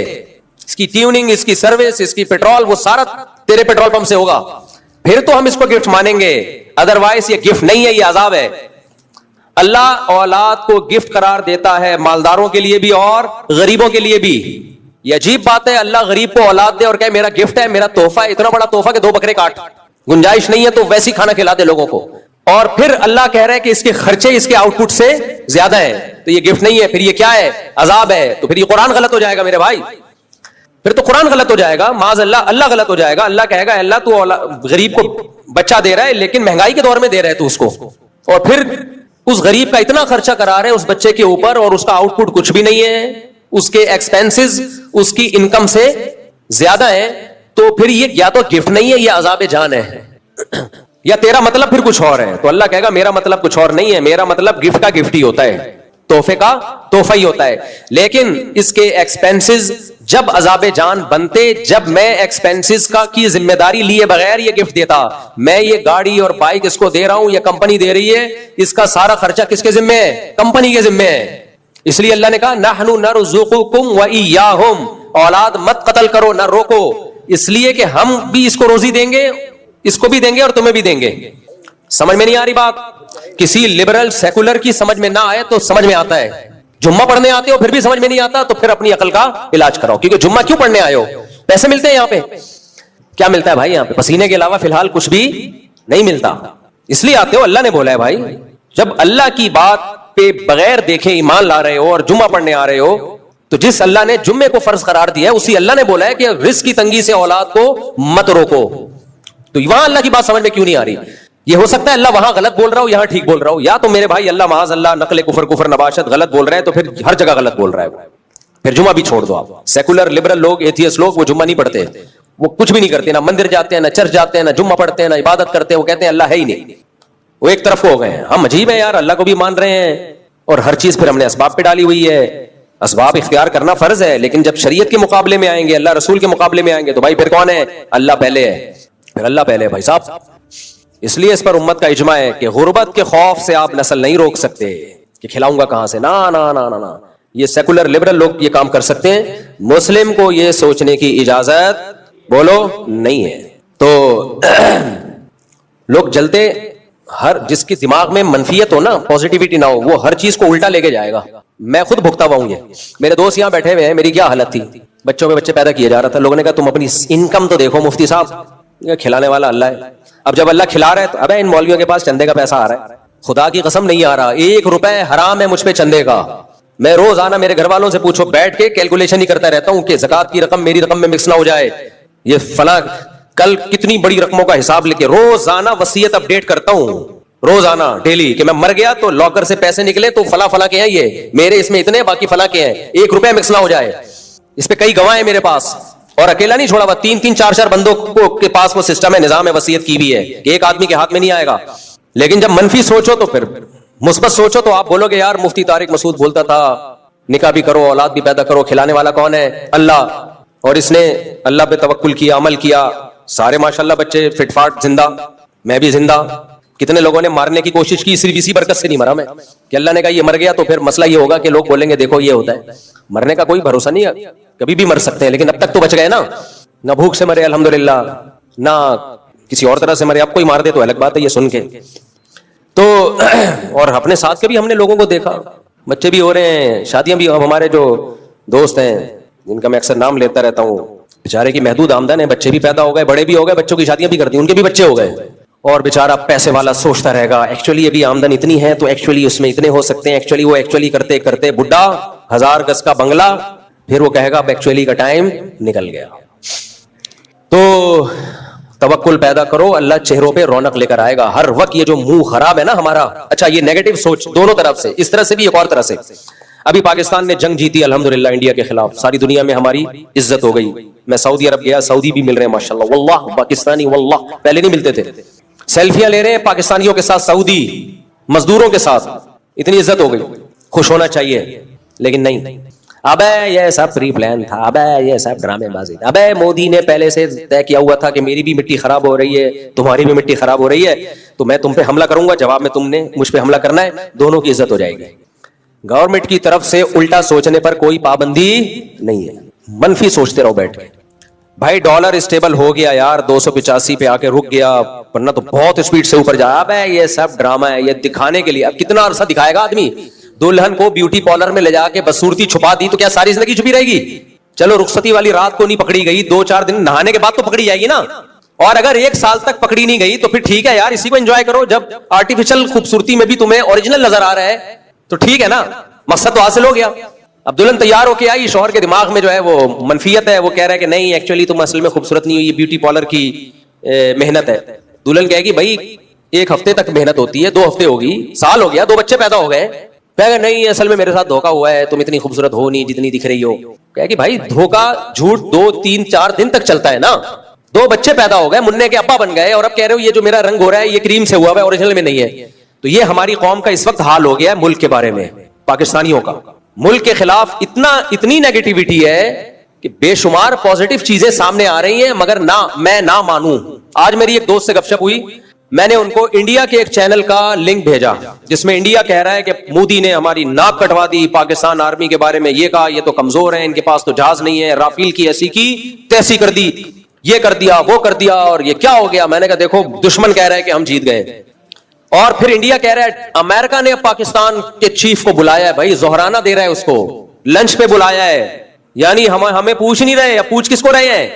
اس کی ٹیوننگ، اس کی سروس، اس کی پیٹرول، وہ سارا تیرے پیٹرول پمپ سے ہوگا، پھر تو ہم اس کو گفٹ مانیں گے. ادروائز یہ گفٹ نہیں ہے، یہ عذاب ہے. اللہ اولاد کو گفٹ قرار دیتا ہے، مالداروں کے لیے بھی اور غریبوں کے لیے بھی. یہ عجیب بات ہے، اللہ غریب کو اولاد دے اور کہے میرا گفٹ ہے، میرا تحفہ ہے، اتنا بڑا تحفہ کہ 2 بکرے کاٹ، گنجائش نہیں ہے تو ویسی کھانا کھلا دے لوگوں کو. اور پھر اللہ کہہ رہا ہے کہ اس کے خرچے اس کے آؤٹ پٹ سے زیادہ ہیں، تو یہ گفٹ نہیں ہے، پھر یہ کیا ہے؟ عذاب ہے. تو پھر یہ قرآن غلط ہو جائے گا میرے بھائی، پھر تو قرآن غلط ہو جائے گا، معاذ اللہ غلط ہو جائے گا. اللہ کہے گا اللہ تو غریب کو بچہ دے رہا ہے لیکن مہنگائی کے دور میں دے رہا ہے تو اس کو، اور پھر اس غریب کا اتنا خرچہ کرا رہے اس بچے کے اوپر اور اس کا آؤٹ پٹ کچھ بھی نہیں ہے، اس کے ایکسپینسز اس کی انکم سے زیادہ ہیں، تو پھر یہ یا تو گفٹ نہیں ہے، یہ عذاب جان ہے، یا تیرا مطلب پھر کچھ اور ہے. تو اللہ کہے گا میرا مطلب کچھ اور نہیں ہے، میرا مطلب گفٹ کا گفٹ ہی ہوتا ہے، تحفے کا تحفہ ہی ہوتا ہے. لیکن اس کے ایکسپینسز جب عذاب جان بنتے، جب میں ایکسپینسز کا کی ذمہ داری لیے بغیر یہ گفٹ دیتا، میں یہ گاڑی اور بائک اس کو دے رہا ہوں، یہ کمپنی دے رہی ہے، اس کا سارا خرچہ کس کے ذمہ ہے؟ کمپنی کے ذمہ ہے. اس لیے اللہ نے کہا نحن نرزقکم وإیاہم، اولاد مت قتل کرو، نہ روکو، اس لیے کہ ہم بھی اس کو روزی دیں گے، اس کو بھی دیں گے اور تمہیں بھی دیں گے. سمجھ میں نہیں آ رہی بات؟ کسی لبرل سیکولر کی سمجھ میں نہ آئے تو سمجھ میں آتا ہے، جمعہ پڑھنے آتے ہو پھر بھی سمجھ میں نہیں آتا تو پھر اپنی عقل کا علاج کراؤ. کیونکہ جمعہ کیوں پڑھنے آئے ہو؟ پیسے ملتے ہیں یہاں پہ. کیا ملتا ہے بھائی یہاں پہ؟ پسینے کے علاوہ فی الحال کچھ بھی نہیں ملتا، اس لیے آتے ہو. اللہ نے بولا ہے بھائی جب اللہ کی بات پہ بغیر دیکھے ایمان لا رہے ہو اور جمعہ پڑھنے آ رہے ہو، تو جس اللہ نے جمعے کو فرض قرار دیا ہے اسی اللہ نے بولا ہے کہ رزق کی تنگی سے اولاد کو مت روکو. تو وہاں اللہ کی بات سمجھ میں کیوں نہیں آ رہی؟ یہ ہو سکتا ہے اللہ وہاں غلط بول رہا ہو، یہاں ٹھیک بول رہا ہو، یا تو میرے بھائی اللہ معاذ اللہ نقل کفر نباشت غلط بول رہے ہیں تو پھر ہر جگہ غلط بول رہا ہے، پھر جمعہ بھی چھوڑ دو. آپ سیکولر لبرل لوگ، ایتھیسٹ لوگ، وہ جمعہ نہیں پڑھتے، وہ کچھ بھی نہیں کرتے، نہ مندر جاتے ہیں، نہ چرچ جاتے ہیں، نہ جمعہ پڑھتے ہیں، نہ عبادت کرتے ہیں. وہ کہتے ہیں اللہ ہے ہی نہیں، وہ ایک طرف ہو گئے ہیں. ہم عجیب ہے یار، اللہ کو بھی مان رہے ہیں اور ہر چیز پھر ہم نے اسباب پہ ڈالی ہوئی ہے. اسباب اختیار کرنا فرض ہے، لیکن جب شریعت کے مقابلے میں آئیں گے، اللہ رسول کے مقابلے میں آئیں گے تو بھائی پھر کون ہے؟ اللہ پہلے ہے، پھر اللہ پہلے ہے بھائی صاحب. اس لیے اس پر امت کا اجماع ہے کہ غربت کے خوف سے آپ نسل نہیں روک سکتے کہ کھلاؤں گا کہاں سے. نہ نہ نہ نہ نہ، یہ سیکولر لبرل لوگ یہ کام کر سکتے ہیں, مسلم کو یہ سوچنے کی اجازت بولو نہیں ہے. تو لوگ جلتے, ہر جس کی دماغ میں منفیت ہو نا, پازیٹیوٹی نہ ہو, وہ ہر چیز کو الٹا لے کے جائے گا. میں خود بھگتا ہوا ہوں. یہ میرے دوست یہاں بیٹھے ہوئے ہیں, میری کیا حالت تھی, بچوں میں بچے پیدا کیے جا رہا تھا, لوگوں نے کہا تم اپنی انکم تو دیکھو مفتی صاحب, کھلانے والا اللہ ہے. اب جب اللہ کھلا رہا ہے تو ابے ان مولویوں کے پاس چندے کا پیسہ آ رہا ہے, خدا کی قسم نہیں آ رہا, 1 روپے حرام ہے مجھ پہ چندے کا. میں روزانہ میرے گھر والوں سے پوچھو, بیٹھ کے کیلکولیشن ہی کرتا رہتا ہوں کہ زکات کی رقم میری رقم میں مکس نہ ہو جائے, یہ فلاں کل کتنی بڑی رقموں کا حساب لے کے روزانہ وصیت اپڈیٹ کرتا ہوں, روزانہ ڈیلی, کہ میں مر گیا تو لاکر سے پیسے نکلے تو فلاں فلاں کے ہیں, یہ میرے اس میں اتنے, باقی فلاں کے ہیں, 1 روپے مکس نہ ہو جائے. اس پہ کئی گواہ ہیں میرے پاس, اور اکیلا نہیں چھوڑا ہوا, 3-3 4-4 بندوں کو کے پاس وہ سسٹم ہے, نظام ہے وصیت کی بھی ہے, کہ ایک آدمی کے ہاتھ میں نہیں آئے گا. لیکن جب منفی سوچو تو پھر مثبت سوچو تو آپ بولو گے یار مفتی طارق مسعود بولتا تھا نکاح بھی کرو, اولاد بھی پیدا کرو, کھلانے والا کون ہے, اللہ, اور اس نے اللہ پہ توکل کیا, عمل کیا, سارے ماشاءاللہ بچے فٹ فاٹ زندہ, میں بھی زندہ. کتنے لوگوں نے مارنے کی کوشش کی, صرف اسی برکت سے نہیں مرا میں, کہ اللہ نے کہا یہ مر گیا تو پھر مسئلہ یہ ہوگا کہ لوگ بولیں گے دیکھو یہ ہوتا ہے. مرنے کا کوئی بھروسہ نہیں ہے, کبھی بھی مر سکتے ہیں, لیکن اب تک تو بچ گئے نا, نہ بھوک سے مرے الحمدللہ, نہ کسی اور طرح سے مرے. اب کوئی مار دے تو الگ بات ہے یہ سن کے. تو اور اپنے ساتھ کے بھی ہم نے لوگوں کو دیکھا, بچے بھی ہو رہے ہیں, شادیاں بھی. اب ہمارے جو دوست ہیں جن کا میں اکثر نام لیتا رہتا ہوں, بیچارے کی محدود آمدن ہے, بچے بھی پیدا ہو گئے, بڑے بھی ہو گئے, بچوں کی شادیاں بھی کرتی ہیں, ان کے بھی بچے ہو گئے, اور بیچارہ پیسے والا سوچتا رہے گا ایکچولی ابھی آمدن اتنی ہے تو ایکچولی اس میں اتنے ہو سکتے ہیں, ایکچولی وہ ایکچولی کرتے کرتے بڈھا, 1000 گز کا بنگلہ, پھر وہ کہے گا ایکچولی کا ٹائم نکل گیا. تو توکل پیدا کرو, اللہ چہروں پہ رونق لے کر آئے گا. ہر وقت یہ جو منہ خراب ہے نا ہمارا, اچھا یہ نیگیٹو سوچ دونوں طرف سے, اس طرح سے بھی ایک اور طرح سے. ابھی پاکستان نے جنگ جیتی الحمدللہ انڈیا کے خلاف, ساری دنیا میں ہماری عزت ہو گئی. میں سعودی عرب گیا, سعودی بھی مل رہے ہیں ماشاءاللہ, واللہ پاکستانی, واللہ پہلے نہیں ملتے تھے. سیلفیاں لے رہے ہیں پاکستانیوں کے ساتھ, سعودی مزدوروں کے ساتھ, اتنی عزت ہو گئی. خوش ہونا چاہیے, لیکن نہیں. ابے یہ سب پری پلان تھا, ابے یہ سب ڈرامے بازی تھا, ابے مودی نے پہلے سے طے کیا ہوا تھا کہ میری بھی مٹی خراب ہو رہی ہے, تمہاری بھی مٹی خراب ہو رہی ہے, تو میں تم پہ حملہ کروں گا, جواب میں تم نے مجھ پہ حملہ کرنا ہے, دونوں کی عزت ہو جائے گی. گورنمنٹ کی طرف سے الٹا سوچنے پر کوئی پابندی نہیں ہے, منفی سوچتے رہو بیٹھ کے. بھائی ڈالر اسٹیبل ہو گیا یار, 285 پہ آ کے رک گیا, ورنہ تو بہت اسپیڈ سے اوپر جا. اب یہ سب ڈرامہ ہے, یہ دکھانے کے لیے. اب کتنا عرصہ دکھائے گا آدمی, دلہن کو بیوٹی پارلر میں لے جا کے بدصورتی چھپا دی تو کیا ساری زندگی چھپی رہے گی؟ چلو رخصتی والی رات کو نہیں پکڑی گئی, 2-4 دن نہانے کے بعد تو پکڑی جائے گی نا, اور اگر 1 سال تک پکڑی نہیں گئی تو پھر ٹھیک ہے یار, اسی کو انجوائے کرو. جب آرٹیفیشل خوبصورتی میں بھی تمہیں اوریجنل نظر آ رہا ہے تو ٹھیک ہے نا, مقصد تو حاصل ہو گیا. اب دلہن تیار ہو کے آئی, شوہر کے دماغ میں جو ہے وہ منفیت ہے, وہ کہہ رہا ہے کہ نہیں ایکچولی تم اصل میں خوبصورت نہیں ہو, یہ بیوٹی پارلر کی محنت ہے. دلہن کہے گی بھائی 1 ہفتے تک محنت ہوتی ہے, 2 ہفتے ہوگی, سال ہو گیا, 2 بچے پیدا ہو گئے, کہے گا نہیں اصل میں میرے ساتھ دھوکا ہوا ہے, تم اتنی خوبصورت ہو نہیں جتنی دکھ رہی ہو. کہے گی بھائی دھوکا جھوٹ 2-3-4 دن تک چلتا ہے نا, 2 بچے پیدا ہو گئے, منہ کے ابا بن گئے, اور اب کہہ رہے ہو یہ جو میرا رنگ ہو رہا ہے یہ کریم سے ہوا ہے, اوریجنل میں نہیں ہے. تو یہ ہماری قوم کا اس وقت حال ہو گیا ہے ملک کے بارے میں, پاکستانیوں کا. ملک کے خلاف اتنی نیگیٹیوٹی ہے کہ بے شمار پازیٹیو چیزیں سامنے آ رہی ہیں, مگر میں نہ مانوں. آج میری ایک دوست سے گپ شپ ہوئی, میں نے ان کو انڈیا کے ایک چینل کا لنک بھیجا جس میں انڈیا کہہ رہا ہے کہ مودی نے ہماری ناک کٹوا دی, پاکستان آرمی کے بارے میں یہ کہا یہ تو کمزور ہیں, ان کے پاس تو جہاز نہیں ہے, رافیل کی ایسی کی تیسی کر دی, یہ کر دیا وہ کر دیا, اور یہ کیا ہو گیا. میں نے کہا دیکھو دشمن کہہ رہا ہے کہ ہم جیت گئے, اور پھر انڈیا کہہ رہا ہے امریکہ نے پاکستان کے چیف کو بلایا ہے, بھائی زہرانہ دے رہا ہے اس کو, لنچ پہ بلایا ہے, یعنی ہمیں پوچھ نہیں رہے, پوچھ کس کو رہے ہیں,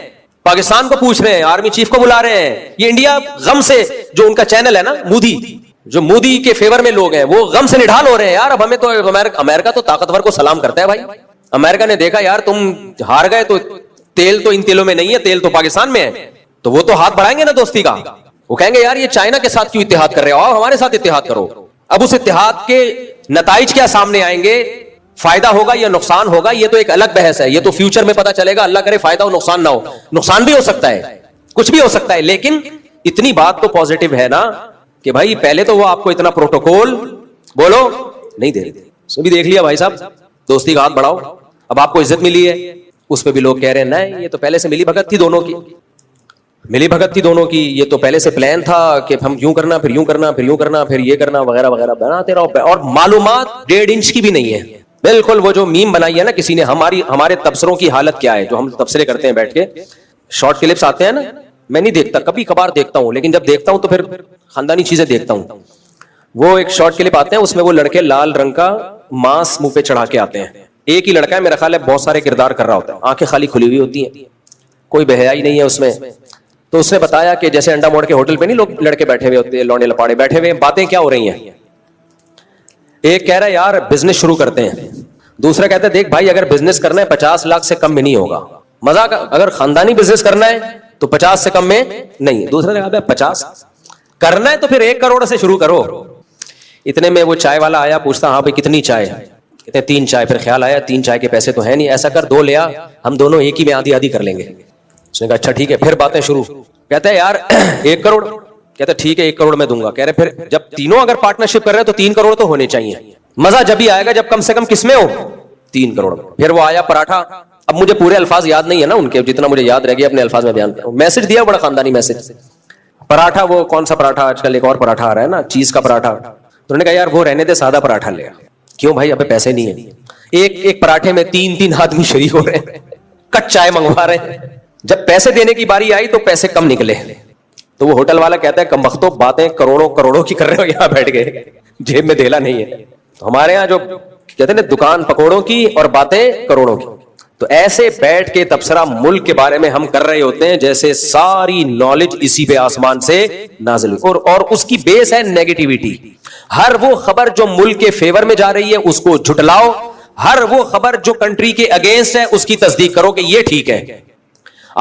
پاکستان کو پوچھ رہے ہیں, آرمی چیف کو بلا رہے ہیں. یہ انڈیا غم سے, جو ان کا چینل ہے نا مودی, جو مودی کے فیور میں لوگ ہیں, وہ غم سے نڈھال ہو رہے ہیں. یار اب ہمیں تو امریکہ تو طاقتور کو سلام کرتا ہے بھائی. امریکہ نے دیکھا یار تم ہار گئے تو تیل تو ان تیلوں میں نہیں ہے, تیل تو پاکستان میں ہے, تو وہ تو ہاتھ بڑھائیں گے نا دوستی کا. وہ کہیں گے یار یہ چائنا کے ساتھ کیوں اتحاد کر رہے ہو, آؤ ہمارے ساتھ اتحاد کرو. اب اس اتحاد کے نتائج کیا سامنے آئیں گے, فائدہ ہوگا یا نقصان ہوگا, یہ تو ایک الگ بحث ہے, یہ تو فیوچر میں پتا چلے گا. اللہ کرے فائدہ ہو نقصان نہ ہو, نقصان بھی ہو سکتا ہے, کچھ بھی ہو سکتا ہے, لیکن اتنی بات تو پازیٹیو ہے نا کہ بھائی پہلے تو وہ آپ کو اتنا پروٹوکول بولو نہیں دے رہے, اس بھی دیکھ لیا بھائی صاحب دوستی کا ہاتھ بڑھاؤ, اب آپ کو عزت ملی ہے, اس پہ بھی لوگ کہہ رہے ہیں نہیں یہ تو پہلے سے ملی بھگت تھی دونوں کی, ملی بھگت تھی دونوں کی, یہ تو پہلے سے پلان تھا کہ ہم یوں کرنا پھر یوں کرنا پھر یوں کرنا پھر یہ کرنا وغیرہ وغیرہ بناتے رہو, اور معلومات 1.5 انچ کی بھی نہیں ہے. بالکل وہ جو میم بنائی ہے نا کسی نے, ہمارے تبصروں کی حالت کیا ہے, جو ہم تبصرے کرتے ہیں بیٹھ کے, شارٹ کلپس آتے ہیں نا, میں نہیں دیکھتا, کبھی کبھار دیکھتا ہوں, لیکن جب دیکھتا ہوں تو پھر خاندانی چیزیں دیکھتا ہوں. وہ ایک شارٹ کلپ آتے ہیں, اس میں وہ لڑکے لال رنگ کا ماس منہ پہ چڑھا کے آتے ہیں. ایک ہی لڑکا ہے میرا خیال ہے, بہت سارے کردار کر رہا ہوتا ہے, آنکھیں خالی کھلی ہوئی ہوتی ہیں, کوئی بے حیائی نہیں ہے اس میں. تو اس نے بتایا کہ جیسے انڈا موڑ کے ہوٹل پہ نہیں لوگ لڑکے بیٹھے ہوئے ہوتے ہیں, لونڈے لپاڑے بیٹھے ہوئے, باتیں کیا ہو رہی ہیں. ایک کہہ رہا ہے یار بزنس شروع کرتے ہیں, دوسرا کہتا ہے دیکھ بھائی اگر بزنس کرنا ہے 50 لاکھ سے کم میں نہیں ہوگا. مزاق, اگر خاندانی بزنس کرنا ہے تو 50 سے کم میں نہیں. دوسرا کہتا ہے 50 کرنا ہے تو پھر 1 کروڑ سے شروع کرو. اتنے میں وہ چائے والا آیا, پوچھتا ہاں بھائی کتنی چائے, کہتے ہیں 3 چائے. پھر خیال آیا 3 چائے کے پیسے تو ہے نہیں, ایسا کر 2 لیا, ہم دونوں ایک ہی میں آدھی آدھی کر لیں گے. اس نے کہا اچھا ٹھیک ہے. پھر باتیں شروع, کہتا ہے یار 1 کروڑ, کہتا ہے ٹھیک ہے 1 کروڑ میں دوں گا. کہہ رہے پھر جب تینوں اگر پارٹنرشپ کر رہے ہیں تو 3 کروڑ تو ہونے چاہیے. مزہ جب ہی آئے گا جب کم سے کم کس میں ہو, 3 کروڑ. پھر وہ آیا پراٹھا, اب مجھے پورے الفاظ یاد نہیں ہے نا ان کے, جتنا مجھے یاد رہ گیا اپنے الفاظ میں بیان کرتا ہوں. میسج دیا بڑا خاندانی میسج. پراٹھا, وہ کون سا پراٹھا, آج کل ایک اور پراٹھا آ رہا ہے نا چیز کا پراٹھا. تو انہوں نے کہا یار وہ رہنے دے, سادہ پراٹھا لے. کیوں بھائی, ابے پیسے نہیں ہیں. ایک پراٹھے میں 3 آدمی شریک ہو رہے ہیں, کٹ چائے منگوا رہے ہیں. جب پیسے دینے کی باری آئی تو پیسے کم نکلے. تو وہ ہوٹل والا کہتا ہے کم بختو, باتیں کروڑوں کی کر رہے ہو یہاں بیٹھ کے, جیب میں دھیلا نہیں ہے. تو ہمارے یہاں جو کہتے ہیں نا دکان پکوڑوں کی اور باتیں کروڑوں کی, تو ایسے بیٹھ کے تبصرہ ملک کے بارے میں ہم کر رہے ہوتے ہیں جیسے ساری نالج اسی پہ آسمان سے نازل ہوئی, اور اس کی بیس ہے نیگیٹیوٹی. ہر وہ خبر جو ملک کے فیور میں جا رہی ہے اس کو جھٹلاؤ, ہر وہ خبر جو کنٹری کے اگینسٹ ہے اس کی تصدیق کرو کہ یہ ٹھیک ہے.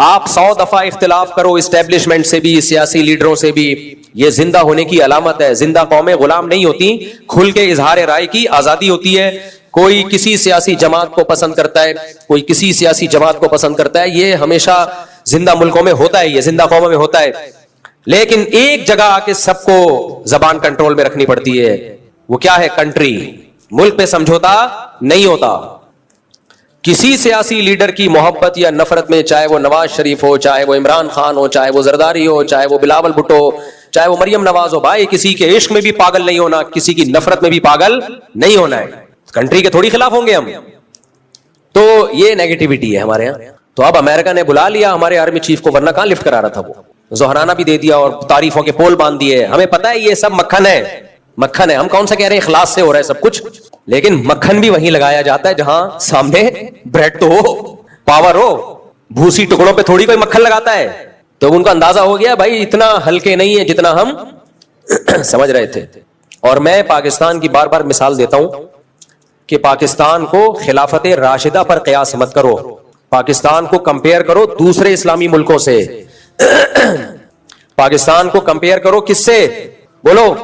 آپ 100 دفعہ اختلاف کرو اسٹیبلشمنٹ سے بھی, سیاسی لیڈروں سے بھی, یہ زندہ ہونے کی علامت ہے. زندہ قومیں غلام نہیں ہوتی, کھل کے اظہار رائے کی آزادی ہوتی ہے. کوئی کسی سیاسی جماعت کو پسند کرتا ہے, کوئی کسی سیاسی جماعت کو پسند کرتا ہے, یہ ہمیشہ زندہ ملکوں میں ہوتا ہے, یہ زندہ قوموں میں ہوتا ہے. لیکن ایک جگہ آ کے سب کو زبان کنٹرول میں رکھنی پڑتی ہے, وہ کیا ہے, کنٹری. ملک پہ سمجھوتا نہیں ہوتا. کسی سیاسی لیڈر کی محبت یا نفرت میں, چاہے وہ نواز شریف ہو, چاہے وہ عمران خان ہو, چاہے وہ زرداری ہو, چاہے وہ بلاول بھٹو ہو, چاہے وہ مریم نواز ہو, بھائی کسی کے عشق میں بھی پاگل نہیں ہونا, کسی کی نفرت میں بھی پاگل نہیں ہونا ہے. کنٹری کے تھوڑی خلاف ہوں گے ہم. تو یہ نیگیٹیوٹی ہے ہمارے یہاں. تو اب امریکہ نے بلا لیا ہمارے آرمی چیف کو, ورنہ کہاں لفٹ کرا رہا تھا, وہ زہرانہ بھی دے دیا اور تعریفوں کے پول باندھ دیے. ہمیں پتا ہے یہ سب مکھن ہے, مکھن ہے. ہم کون سا کہہ رہے ہیں اخلاص سے ہو رہا ہے سب کچھ, لیکن مکھن بھی وہیں لگایا جاتا ہے جہاں سامنے بریڈ تو ہو, پاور ہو. بھوسی ٹکڑوں پہ تھوڑی کوئی مکھن لگاتا ہے. تو ان کو اندازہ ہو گیا بھائی اتنا ہلکے نہیں ہے جتنا ہم سمجھ رہے تھے. اور میں پاکستان کی بار بار مثال دیتا ہوں کہ پاکستان کو خلافت راشدہ پر قیاس مت کرو, پاکستان کو کمپیئر کرو دوسرے اسلامی ملکوں سے. پاکستان کو کمپیئر کرو کس سے, بولو.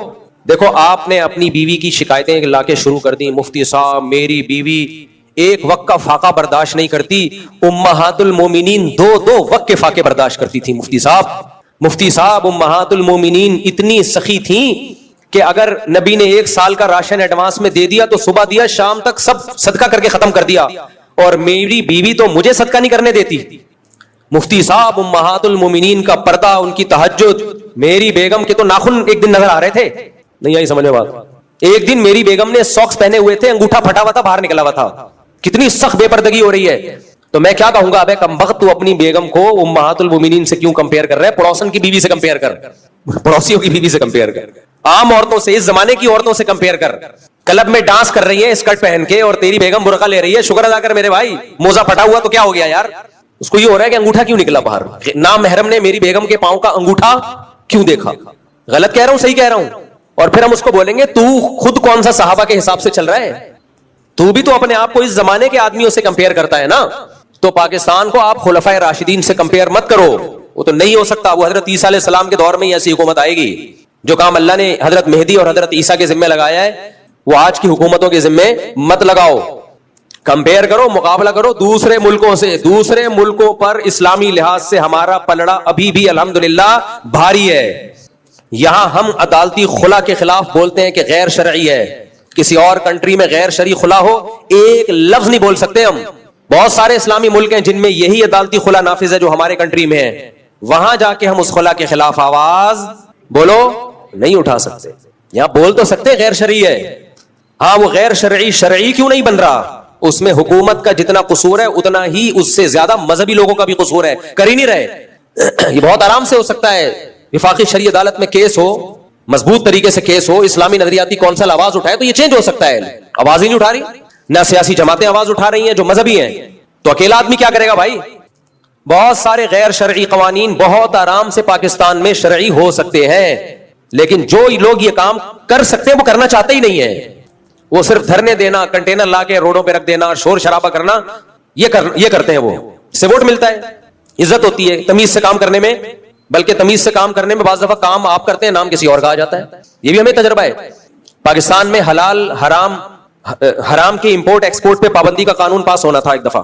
دیکھو آپ نے اپنی بیوی کی شکایتیں لا کے شروع کر دی, مفتی صاحب میری بیوی ایک وقت کا فاقہ برداشت نہیں کرتی, امہات المومنین 2 وقت کے فاقے برداشت کرتی تھی. مفتی صاحب امہات المومنین اتنی سخی تھیں کہ اگر نبی نے 1 سال کا راشن ایڈوانس میں دے دیا تو صبح دیا شام تک سب صدقہ کر کے ختم کر دیا, اور میری بیوی تو مجھے صدقہ نہیں کرنے دیتی. مفتی صاحب امہات المومنین کا پردہ, ان کی تہجد, میری بیگم کے تو ناخن ایک دن نظر آ رہے تھے, نہیں آئی سمجھ میں بات. ایک دن میری بیگم نے ساکس پہنے ہوئے تھے, انگوٹھا پھٹا ہوا تھا, باہر نکلا ہوا تھا. کتنی سخت بے پردگی ہو رہی ہے. تو میں کیا کہوں گا, ابے کمبخت تو اپنی بیگم کو امہات المومنین سے کیوں کمپیئر کر رہا ہے, پڑوسن کی بیوی سے کمپیئر کر, پڑوسیوں کی بیوی سے کمپیئر کر, عام عورتوں سے, اس زمانے کی عورتوں سے کمپیئر کر. کلب میں ڈانس کر رہی ہے اسکرٹ پہن کے اور تیری بیگم برقع لے رہی ہے, شکر ادا کر میرے بھائی. موزہ پھٹا ہوا تو کیا ہو گیا یار, اس کو یہ ہو رہا ہے کہ انگوٹھا کیوں نکلا باہر, نامحرم نے میری بیگم کے پاؤں کا انگوٹھا کیوں دیکھا. غلط کہہ رہا ہوں صحیح کہہ رہا ہوں. اور پھر ہم اس کو بولیں گے تو خود کون سا صحابہ کے حساب سے چل رہا ہے, تو بھی تو اپنے آپ کو اس زمانے کے آدمیوں سے کمپیئر کرتا ہے نا. تو پاکستان کو آپ خلفائے راشدین سے کمپیئر مت کرو, وہ تو نہیں ہو سکتا. وہ حضرت عیسیٰ علیہ السلام کے دور میں ہی ایسی حکومت آئے گی. جو کام اللہ نے حضرت مہدی اور حضرت عیسیٰ کے ذمہ لگایا ہے وہ آج کی حکومتوں کے ذمہ مت لگاؤ. کمپیئر کرو, مقابلہ کرو دوسرے ملکوں سے. دوسرے ملکوں پر اسلامی لحاظ سے ہمارا پلڑا ابھی بھی الحمدللہ بھاری ہے. یہاں ہم عدالتی خلا کے خلاف بولتے ہیں کہ غیر شرعی ہے. کسی اور کنٹری میں غیر شرعی خلا ہو, ایک لفظ نہیں بول سکتے ہم. بہت سارے اسلامی ملک ہیں جن میں یہی عدالتی خلا نافذ ہے جو ہمارے کنٹری میں ہے. وہاں جا کے ہم اس خلا کے خلاف آواز بولو نہیں اٹھا سکتے. یہاں بول تو سکتے غیر شرعی ہے, ہاں وہ غیر شرعی شرعی کیوں نہیں بن رہا؟ اس میں حکومت کا جتنا قصور ہے اتنا ہی اس سے زیادہ مذہبی لوگوں کا بھی قصور ہے، کر ہی نہیں رہے۔ یہ بہت آرام سے ہو سکتا ہے، وفاقی شرعی عدالت میں کیس ہو، مضبوط طریقے سے کیس ہو، اسلامی نظریاتی کونسل آواز اٹھائے تو یہ چینج ہو سکتا ہے۔ آواز ہی نہیں اٹھا رہی، نہ سیاسی جماعتیں آواز اٹھا رہی ہیں جو مذہبی ہیں، تو اکیلا آدمی کیا کرے گا بھائی؟ بہت سارے غیر شرعی قوانین بہت آرام سے پاکستان میں شرعی ہو سکتے ہیں، لیکن جو لوگ یہ کام کر سکتے ہیں وہ کرنا چاہتے ہی نہیں ہیں۔ وہ صرف دھرنے دینا، کنٹینر لا کے روڈوں پہ رکھ دینا، شور شرابہ کرنا، یہ کرتے ہیں۔ وہ سے ووٹ ملتا ہے، عزت ہوتی ہے تمیز سے کام کرنے میں، بلکہ تمیز سے کام کرنے میں بعض دفعہ کام آپ کرتے ہیں، نام کسی اور کا آ جاتا ہے۔ یہ بھی ہمیں تجربہ ہے۔ پاکستان میں حلال حرام کی امپورٹ ایکسپورٹ پہ پابندی کا قانون پاس ہونا تھا ایک دفعہ،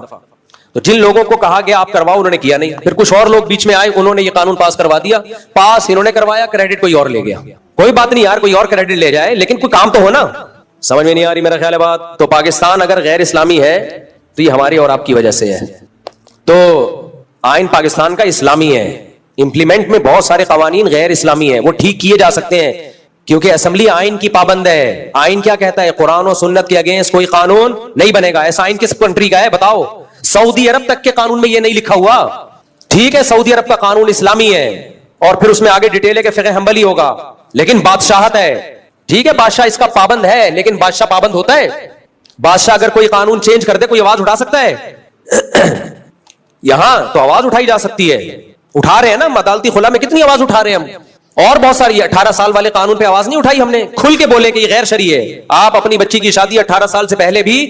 تو جن لوگوں کو کہا گیا آپ کرواؤ انہوں نے کیا نہیں، پھر کچھ اور لوگ بیچ میں آئے، انہوں نے یہ قانون پاس کروا دیا، پاس انہوں نے کروایا، کریڈٹ کوئی اور لے گیا۔ کوئی بات نہیں یار، کوئی اور کریڈٹ لے جائے، لیکن کوئی کام تو ہو نا۔ سمجھ میں نہیں آ رہی میرا خیال ہے بات؟ تو پاکستان اگر غیر اسلامی ہے تو یہ ہماری اور آپ کی وجہ سے ہے۔ تو آئین پاکستان کا اسلامی ہے، امپلیمنٹ میں بہت سارے قوانین غیر اسلامی ہیں، وہ ٹھیک کیے جا سکتے ہیں کیونکہ اسمبلی آئین کی پابند ہے۔ آئین کیا کہتا ہے؟ قرآن و سنت کے اگینسٹ کوئی قانون نہیں بنے گا۔ ایسا آئین کس کنٹری کا ہے بتاؤ؟ سعودی عرب تک کے قانون میں یہ نہیں لکھا ہوا۔ ٹھیک ہے سعودی عرب کا قانون اسلامی ہے اور پھر اس میں آگے ڈیٹیل ہے کہ فقہ حنبلی ہوگا، لیکن بادشاہت ہے۔ ٹھیک ہے بادشاہ اس کا پابند ہے، لیکن بادشاہ پابند ہوتا ہے؟ بادشاہ اگر کوئی قانون چینج کر دے کوئی آواز اٹھا سکتا ہے؟ یہاں تو آواز اٹھائی جا سکتی ہے، اٹھا رہے ہیں نا، عدالتی خلا میں کتنی آواز اٹھا رہے ہیں ہم۔ اور بہت ساری 18 سال والے قانون پہ آواز نہیں اٹھائی ہم نے، کھل کے بولے کہ یہ غیر شرعی ہے۔ آپ اپنی بچی کی شادی 18 سال سے پہلے بھی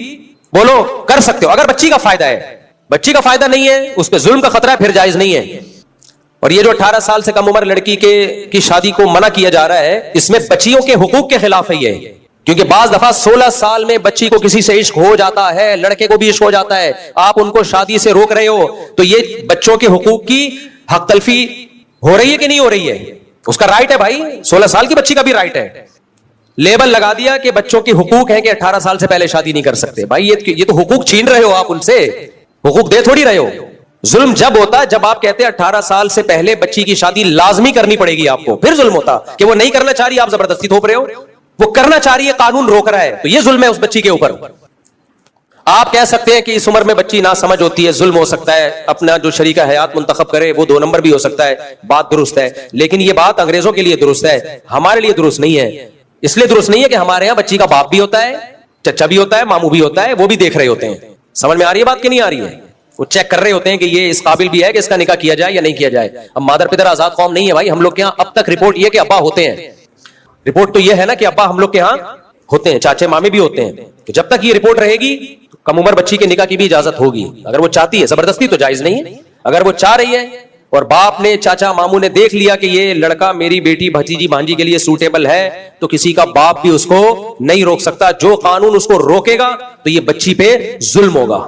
بولو کر سکتے ہو، اگر بچی کا فائدہ ہے۔ بچی کا فائدہ نہیں ہے، اس پہ ظلم کا خطرہ ہے، پھر جائز نہیں ہے۔ اور یہ جو 18 سال سے کم عمر لڑکی کی شادی کو منع کیا جا رہا ہے، اس میں بچیوں کے حقوق کے خلاف ہے یہ، کیونکہ بعض دفعہ 16 سال میں بچی کو کسی سے عشق ہو جاتا ہے، لڑکے کو بھی عشق ہو جاتا ہے، آپ ان کو شادی سے روک رہے ہو، تو یہ بچوں کے حقوق کی حق تلفی ہو رہی ہے کہ نہیں ہو رہی ہے؟ اس کا رائٹ ہے بھائی، 16 سال کی بچی کا بھی رائٹ ہے۔ لیبل لگا دیا کہ بچوں کے حقوق ہیں کہ 18 سال سے پہلے شادی نہیں کر سکتے۔ بھائی یہ تو حقوق چھین رہے ہو آپ ان سے، حقوق دے تھوڑی رہے ہو۔ ظلم جب ہوتا ہے جب آپ کہتے ہیں 18 سال سے پہلے بچی کی شادی لازمی کرنی پڑے گی آپ کو، پھر ظلم ہوتا کہ وہ نہیں کرنا چاہ رہی، آپ زبردستی تھوپ رہے ہو، وہ کرنا چاہ رہی ہے، قانون روک رہا ہے، تو یہ ظلم ہے اس بچی کے اوپر۔ آپ کہہ سکتے ہیں کہ اس عمر میں بچی نہ سمجھ ہوتی ہے، ظلم ہو سکتا ہے، اپنا جو شریکہ حیات منتخب کرے وہ 2 نمبر بھی ہو سکتا ہے، بات درست ہے، لیکن یہ بات انگریزوں کے لیے درست ہے، ہمارے لیے درست نہیں ہے۔ اس لیے درست نہیں ہے کہ ہمارے یہاں بچی کا باپ بھی ہوتا ہے، چچا بھی ہوتا ہے، ماموں بھی ہوتا ہے، وہ بھی دیکھ رہے ہوتے ہیں۔ سمجھ میں آ رہی ہے بات کہ نہیں آ رہی ہے؟ وہ چیک کر رہے ہوتے ہیں کہ یہ اس قابل بھی ہے کہ اس کا نکاح کیا جائے یا نہیں کیا جائے۔ اب مادر پدر آزاد قوم نہیں ہے بھائی، ہم لوگ کے یہاں اب تک رپورٹ یہ کہ ابا ہوتے ہیں، رپورٹ تو یہ ہے نا کہ ابا ہم لوگ کے ہاں ہوتے ہیں، چاچے مامے بھی ہوتے ہیں۔ تو جب تک یہ رپورٹ رہے گی تو کم عمر بچی کے نکاح کی بھی اجازت ہوگی، اگر وہ چاہتی ہے، زبردستی تو جائز نہیں ہے۔ اگر وہ چاہ رہی ہے اور باپ نے، چاچا ماموں نے دیکھ لیا کہ یہ لڑکا میری بیٹی بھتیجی بھانجی کے لیے سوٹیبل ہے، تو کسی کا باپ بھی اس کو نہیں روک سکتا۔ جو قانون اس کو روکے گا تو یہ بچی پہ ظلم ہوگا۔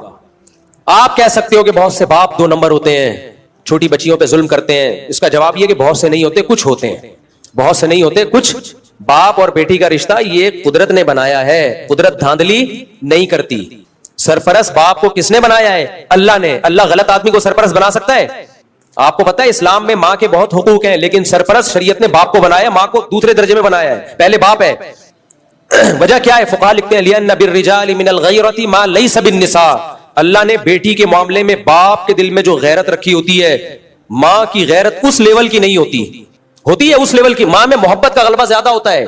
آپ کہہ سکتے ہو کہ بہت سے باپ 2 نمبر ہوتے ہیں، چھوٹی بچیوں پہ ظلم کرتے ہیں، اس کا جواب یہ کہ بہت سے نہیں ہوتے، کچھ ہوتے ہیں، بہت سے نہیں ہوتے کچھ۔ باپ اور بیٹی کا رشتہ یہ قدرت نے بنایا ہے، قدرت دھاندلی نہیں کرتی۔ سرپرست باپ کو کس نے بنایا ہے؟ اللہ نے۔ اللہ غلط آدمی کو سرپرست بنا سکتا ہے؟ آپ کو پتا ہے اسلام میں ماں کے بہت حقوق ہیں، لیکن سرپرست شریعت نے باپ کو بنایا، ماں کو دوسرے درجے میں بنایا ہے، پہلے باپ ہے۔ وجہ کیا ہے؟ فقہاء لکھتے ہیں لِأَنَّ بِالرِّجَالِ مِنَ الْغَيْرَةِ مَا لَيْسَ بِالنِّسَاءِ، اللہ نے بیٹی کے معاملے میں باپ کے دل میں جو غیرت رکھی ہوتی ہے، ماں کی غیرت اس لیول کی نہیں ہوتی ہے اس لیول کی۔ ماں میں محبت کا غلبہ زیادہ ہوتا ہے،